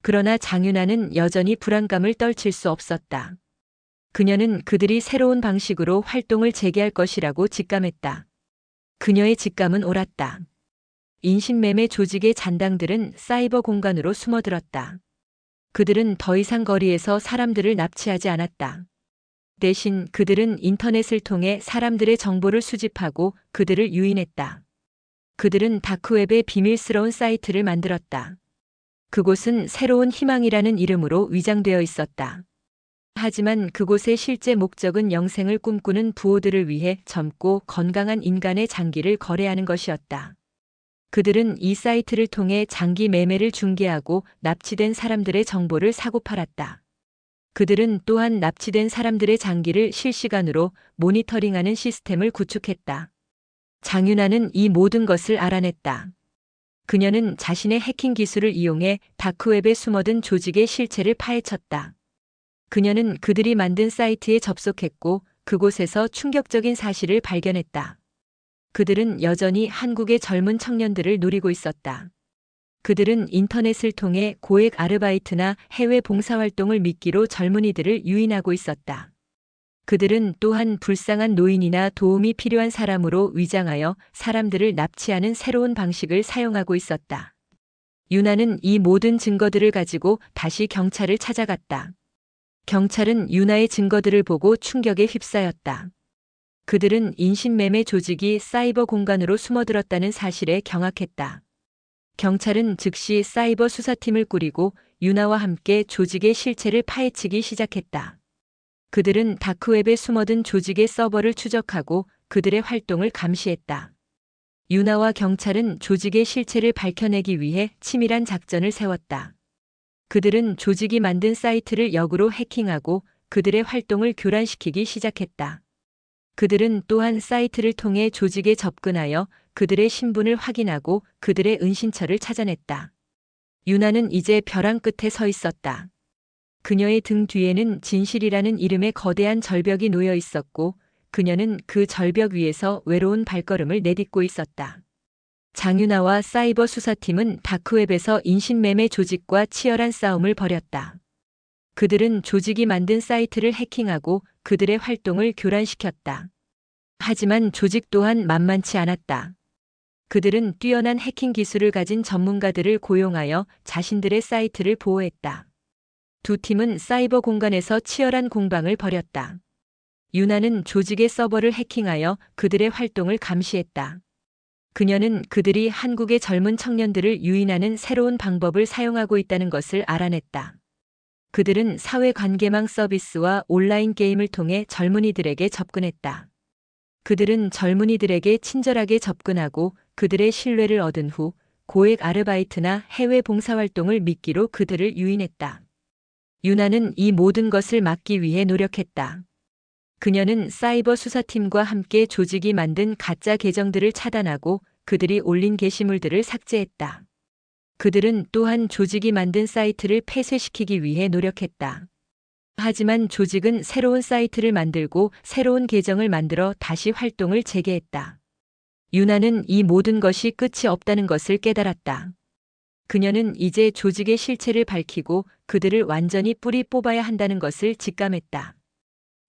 [SPEAKER 1] 그러나 장윤아는 여전히 불안감을 떨칠 수 없었다. 그녀는 그들이 새로운 방식으로 활동을 재개할 것이라고 직감했다. 그녀의 직감은 옳았다. 인신매매 조직의 잔당들은 사이버 공간으로 숨어들었다. 그들은 더 이상 거리에서 사람들을 납치하지 않았다. 대신 그들은 인터넷을 통해 사람들의 정보를 수집하고 그들을 유인했다. 그들은 다크웹의 비밀스러운 사이트를 만들었다. 그곳은 새로운 희망이라는 이름으로 위장되어 있었다. 하지만 그곳의 실제 목적은 영생을 꿈꾸는 부호들을 위해 젊고 건강한 인간의 장기를 거래하는 것이었다. 그들은 이 사이트를 통해 장기 매매를 중개하고 납치된 사람들의 정보를 사고 팔았다. 그들은 또한 납치된 사람들의 장기를 실시간으로 모니터링하는 시스템을 구축했다. 장윤아는 이 모든 것을 알아냈다. 그녀는 자신의 해킹 기술을 이용해 다크웹에 숨어든 조직의 실체를 파헤쳤다. 그녀는 그들이 만든 사이트에 접속했고 그곳에서 충격적인 사실을 발견했다. 그들은 여전히 한국의 젊은 청년들을 노리고 있었다. 그들은 인터넷을 통해 고액 아르바이트나 해외 봉사활동을 미끼로 젊은이들을 유인하고 있었다. 그들은 또한 불쌍한 노인이나 도움이 필요한 사람으로 위장하여 사람들을 납치하는 새로운 방식을 사용하고 있었다. 윤아는 이 모든 증거들을 가지고 다시 경찰을 찾아갔다. 경찰은 윤아의 증거들을 보고 충격에 휩싸였다. 그들은 인신매매 조직이 사이버 공간으로 숨어들었다는 사실에 경악했다. 경찰은 즉시 사이버 수사팀을 꾸리고 윤아와 함께 조직의 실체를 파헤치기 시작했다. 그들은 다크웹에 숨어든 조직의 서버를 추적하고 그들의 활동을 감시했다. 윤아와 경찰은 조직의 실체를 밝혀내기 위해 치밀한 작전을 세웠다. 그들은 조직이 만든 사이트를 역으로 해킹하고 그들의 활동을 교란시키기 시작했다. 그들은 또한 사이트를 통해 조직에 접근하여 그들의 신분을 확인하고 그들의 은신처를 찾아냈다. 윤아는 이제 벼랑 끝에 서 있었다. 그녀의 등 뒤에는 진실이라는 이름의 거대한 절벽이 놓여 있었고 그녀는 그 절벽 위에서 외로운 발걸음을 내딛고 있었다. 장윤아와 사이버 수사팀은 다크웹에서 인신매매 조직과 치열한 싸움을 벌였다. 그들은 조직이 만든 사이트를 해킹하고 그들의 활동을 교란시켰다. 하지만 조직 또한 만만치 않았다. 그들은 뛰어난 해킹 기술을 가진 전문가들을 고용하여 자신들의 사이트를 보호했다. 두 팀은 사이버 공간에서 치열한 공방을 벌였다. 윤아는 조직의 서버를 해킹하여 그들의 활동을 감시했다. 그녀는 그들이 한국의 젊은 청년들을 유인하는 새로운 방법을 사용하고 있다는 것을 알아냈다. 그들은 사회관계망 서비스와 온라인 게임을 통해 젊은이들에게 접근했다. 그들은 젊은이들에게 친절하게 접근하고 그들의 신뢰를 얻은 후 고액 아르바이트나 해외 봉사활동을 미끼로 그들을 유인했다. 윤아는 이 모든 것을 막기 위해 노력했다. 그녀는 사이버 수사팀과 함께 조직이 만든 가짜 계정들을 차단하고 그들이 올린 게시물들을 삭제했다. 그들은 또한 조직이 만든 사이트를 폐쇄시키기 위해 노력했다. 하지만 조직은 새로운 사이트를 만들고 새로운 계정을 만들어 다시 활동을 재개했다. 윤아는 이 모든 것이 끝이 없다는 것을 깨달았다. 그녀는 이제 조직의 실체를 밝히고 그들을 완전히 뿌리 뽑아야 한다는 것을 직감했다.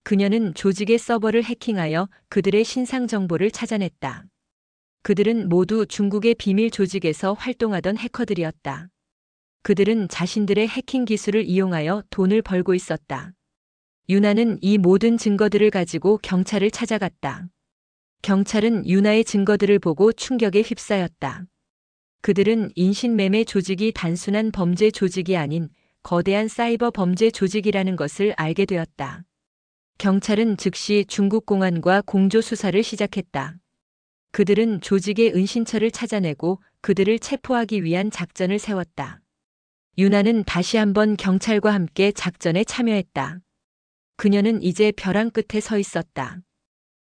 [SPEAKER 1] 그녀는 조직의 서버를 해킹하여 그들의 신상 정보를 찾아냈다. 그들은 모두 중국의 비밀 조직에서 활동하던 해커들이었다. 그들은 자신들의 해킹 기술을 이용하여 돈을 벌고 있었다. 유나는 이 모든 증거들을 가지고 경찰을 찾아갔다. 경찰은 유나의 증거들을 보고 충격에 휩싸였다. 그들은 인신매매 조직이 단순한 범죄 조직이 아닌 거대한 사이버 범죄 조직이라는 것을 알게 되었다. 경찰은 즉시 중국 공안과 공조 수사를 시작했다. 그들은 조직의 은신처를 찾아내고 그들을 체포하기 위한 작전을 세웠다. 유나는 다시 한번 경찰과 함께 작전에 참여했다. 그녀는 이제 벼랑 끝에 서 있었다.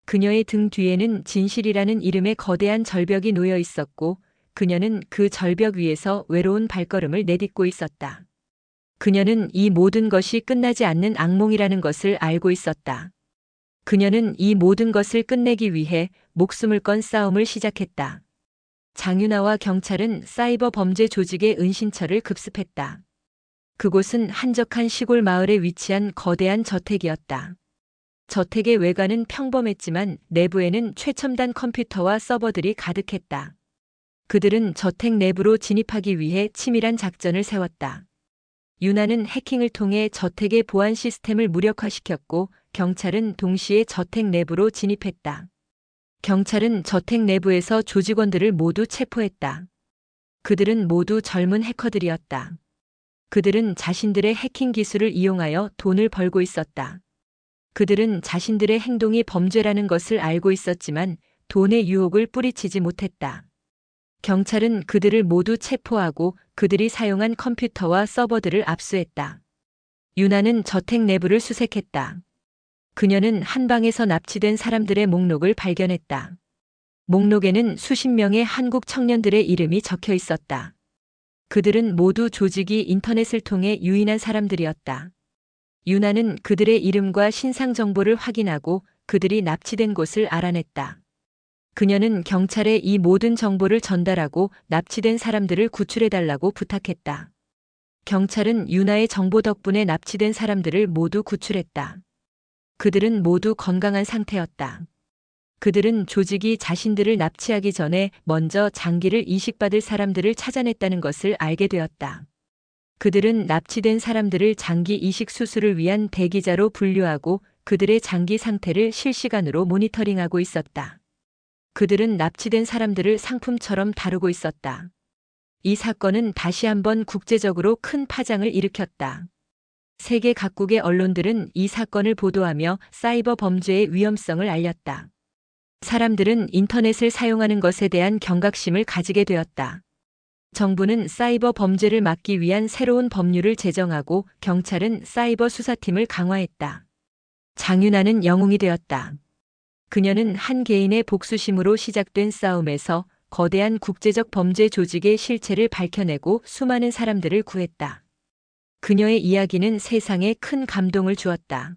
[SPEAKER 1] 그녀의 등 뒤에는 진실이라는 이름의 거대한 절벽이 놓여 있었고 그녀는 그 절벽 위에서 외로운 발걸음을 내딛고 있었다. 그녀는 이 모든 것이 끝나지 않는 악몽이라는 것을 알고 있었다. 그녀는 이 모든 것을 끝내기 위해 목숨을 건 싸움을 시작했다. 장유나와 경찰은 사이버 범죄 조직의 은신처를 급습했다. 그곳은 한적한 시골 마을에 위치한 거대한 저택이었다. 저택의 외관은 평범했지만 내부에는 최첨단 컴퓨터와 서버들이 가득했다. 그들은 저택 내부로 진입하기 위해 치밀한 작전을 세웠다. 유나는 해킹을 통해 저택의 보안 시스템을 무력화시켰고 경찰은 동시에 저택 내부로 진입했다. 경찰은 저택 내부에서 조직원들을 모두 체포했다. 그들은 모두 젊은 해커들이었다. 그들은 자신들의 해킹 기술을 이용하여 돈을 벌고 있었다. 그들은 자신들의 행동이 범죄라는 것을 알고 있었지만 돈의 유혹을 뿌리치지 못했다. 경찰은 그들을 모두 체포하고 그들이 사용한 컴퓨터와 서버들을 압수했다. 유나는 저택 내부를 수색했다. 그녀는 한 방에서 납치된 사람들의 목록을 발견했다. 목록에는 수십 명의 한국 청년들의 이름이 적혀 있었다. 그들은 모두 조직이 인터넷을 통해 유인한 사람들이었다. 유나는 그들의 이름과 신상 정보를 확인하고 그들이 납치된 곳을 알아냈다. 그녀는 경찰에 이 모든 정보를 전달하고 납치된 사람들을 구출해달라고 부탁했다. 경찰은 유나의 정보 덕분에 납치된 사람들을 모두 구출했다. 그들은 모두 건강한 상태였다. 그들은 조직이 자신들을 납치하기 전에 먼저 장기를 이식받을 사람들을 찾아냈다는 것을 알게 되었다. 그들은 납치된 사람들을 장기 이식 수술을 위한 대기자로 분류하고 그들의 장기 상태를 실시간으로 모니터링하고 있었다. 그들은 납치된 사람들을 상품처럼 다루고 있었다. 이 사건은 다시 한번 국제적으로 큰 파장을 일으켰다. 세계 각국의 언론들은 이 사건을 보도하며 사이버 범죄의 위험성을 알렸다. 사람들은 인터넷을 사용하는 것에 대한 경각심을 가지게 되었다. 정부는 사이버 범죄를 막기 위한 새로운 법률을 제정하고 경찰은 사이버 수사팀을 강화했다. 장유나는 영웅이 되었다. 그녀는 한 개인의 복수심으로 시작된 싸움에서 거대한 국제적 범죄 조직의 실체를 밝혀내고 수많은 사람들을 구했다. 그녀의 이야기는 세상에 큰 감동을 주었다.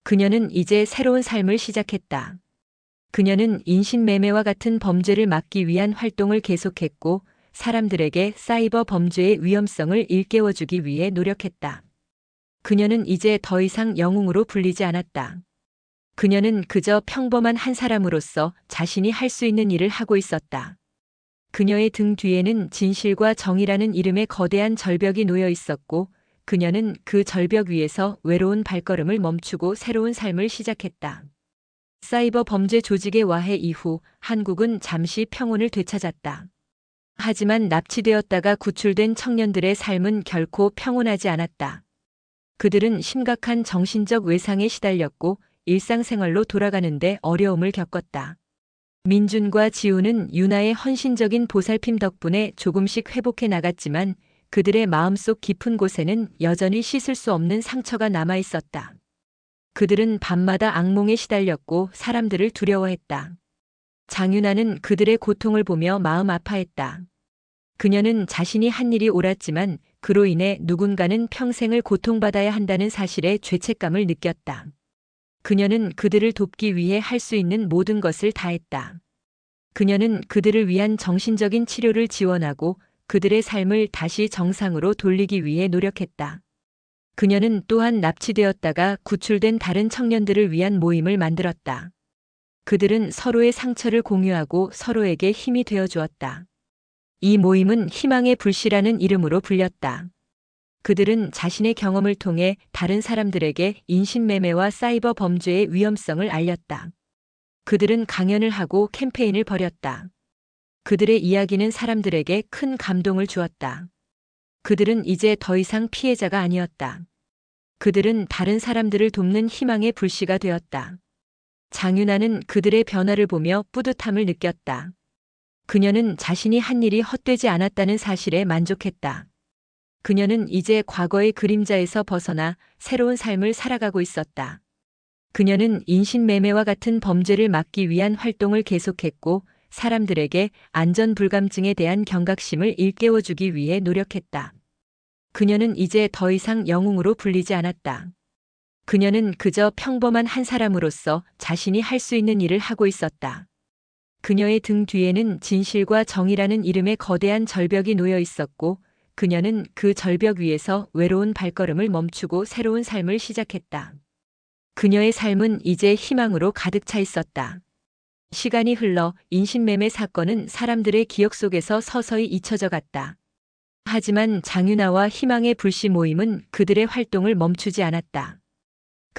[SPEAKER 1] 그녀는 이제 새로운 삶을 시작했다. 그녀는 인신매매와 같은 범죄를 막기 위한 활동을 계속했고 사람들에게 사이버 범죄의 위험성을 일깨워주기 위해 노력했다. 그녀는 이제 더 이상 영웅으로 불리지 않았다. 그녀는 그저 평범한 한 사람으로서 자신이 할 수 있는 일을 하고 있었다. 그녀의 등 뒤에는 진실과 정의라는 이름의 거대한 절벽이 놓여 있었고 그녀는 그 절벽 위에서 외로운 발걸음을 멈추고 새로운 삶을 시작했다. 사이버 범죄 조직의 와해 이후 한국은 잠시 평온을 되찾았다. 하지만 납치되었다가 구출된 청년들의 삶은 결코 평온하지 않았다. 그들은 심각한 정신적 외상에 시달렸고 일상생활로 돌아가는데 어려움을 겪었다. 민준과 지우는 유나의 헌신적인 보살핌 덕분에 조금씩 회복해 나갔지만 그들의 마음속 깊은 곳에는 여전히 씻을 수 없는 상처가 남아 있었다. 그들은 밤마다 악몽에 시달렸고 사람들을 두려워했다. 장유나는 그들의 고통을 보며 마음 아파했다. 그녀는 자신이 한 일이 옳았지만 그로 인해 누군가는 평생을 고통받아야 한다는 사실에 죄책감을 느꼈다. 그녀는 그들을 돕기 위해 할 수 있는 모든 것을 다했다. 그녀는 그들을 위한 정신적인 치료를 지원하고 그들의 삶을 다시 정상으로 돌리기 위해 노력했다. 그녀는 또한 납치되었다가 구출된 다른 청년들을 위한 모임을 만들었다. 그들은 서로의 상처를 공유하고 서로에게 힘이 되어 주었다. 이 모임은 희망의 불씨라는 이름으로 불렸다. 그들은 자신의 경험을 통해 다른 사람들에게 인신매매와 사이버 범죄의 위험성을 알렸다. 그들은 강연을 하고 캠페인을 벌였다. 그들의 이야기는 사람들에게 큰 감동을 주었다. 그들은 이제 더 이상 피해자가 아니었다. 그들은 다른 사람들을 돕는 희망의 불씨가 되었다. 장윤아는 그들의 변화를 보며 뿌듯함을 느꼈다. 그녀는 자신이 한 일이 헛되지 않았다는 사실에 만족했다. 그녀는 이제 과거의 그림자에서 벗어나 새로운 삶을 살아가고 있었다. 그녀는 인신매매와 같은 범죄를 막기 위한 활동을 계속했고 사람들에게 안전불감증에 대한 경각심을 일깨워주기 위해 노력했다. 그녀는 이제 더 이상 영웅으로 불리지 않았다. 그녀는 그저 평범한 한 사람으로서 자신이 할 수 있는 일을 하고 있었다. 그녀의 등 뒤에는 진실과 정의라는 이름의 거대한 절벽이 놓여 있었고 그녀는 그 절벽 위에서 외로운 발걸음을 멈추고 새로운 삶을 시작했다. 그녀의 삶은 이제 희망으로 가득 차 있었다. 시간이 흘러 인신매매 사건은 사람들의 기억 속에서 서서히 잊혀져 갔다. 하지만 장윤아와 희망의 불씨 모임은 그들의 활동을 멈추지 않았다.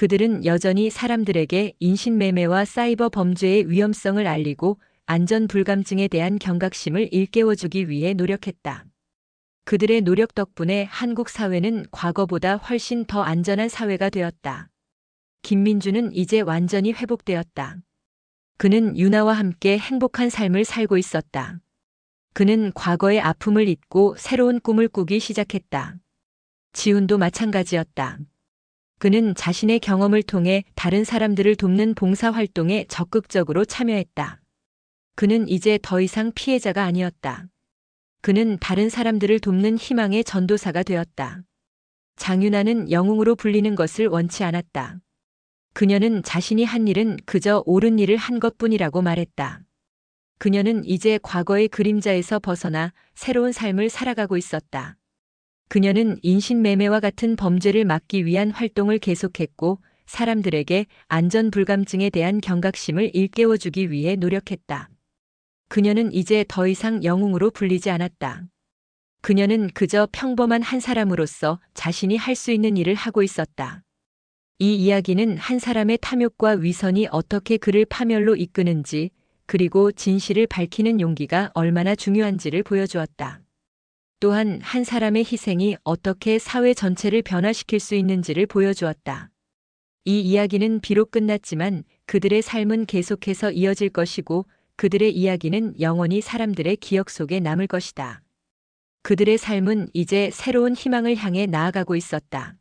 [SPEAKER 1] 그들은 여전히 사람들에게 인신매매와 사이버 범죄의 위험성을 알리고 안전불감증에 대한 경각심을 일깨워주기 위해 노력했다. 그들의 노력 덕분에 한국 사회는 과거보다 훨씬 더 안전한 사회가 되었다. 김민주는 이제 완전히 회복되었다. 그는 윤아와 함께 행복한 삶을 살고 있었다. 그는 과거의 아픔을 잊고 새로운 꿈을 꾸기 시작했다. 지훈도 마찬가지였다. 그는 자신의 경험을 통해 다른 사람들을 돕는 봉사활동에 적극적으로 참여했다. 그는 이제 더 이상 피해자가 아니었다. 그는 다른 사람들을 돕는 희망의 전도사가 되었다. 장윤아는 영웅으로 불리는 것을 원치 않았다. 그녀는 자신이 한 일은 그저 옳은 일을 한 것뿐이라고 말했다. 그녀는 이제 과거의 그림자에서 벗어나 새로운 삶을 살아가고 있었다. 그녀는 인신매매와 같은 범죄를 막기 위한 활동을 계속했고 사람들에게 안전불감증에 대한 경각심을 일깨워주기 위해 노력했다. 그녀는 이제 더 이상 영웅으로 불리지 않았다. 그녀는 그저 평범한 한 사람으로서 자신이 할 수 있는 일을 하고 있었다. 이 이야기는 한 사람의 탐욕과 위선이 어떻게 그를 파멸로 이끄는지 그리고 진실을 밝히는 용기가 얼마나 중요한지를 보여주었다. 또한 한 사람의 희생이 어떻게 사회 전체를 변화시킬 수 있는지를 보여주었다. 이 이야기는 비록 끝났지만 그들의 삶은 계속해서 이어질 것이고 그들의 이야기는 영원히 사람들의 기억 속에 남을 것이다. 그들의 삶은 이제 새로운 희망을 향해 나아가고 있었다.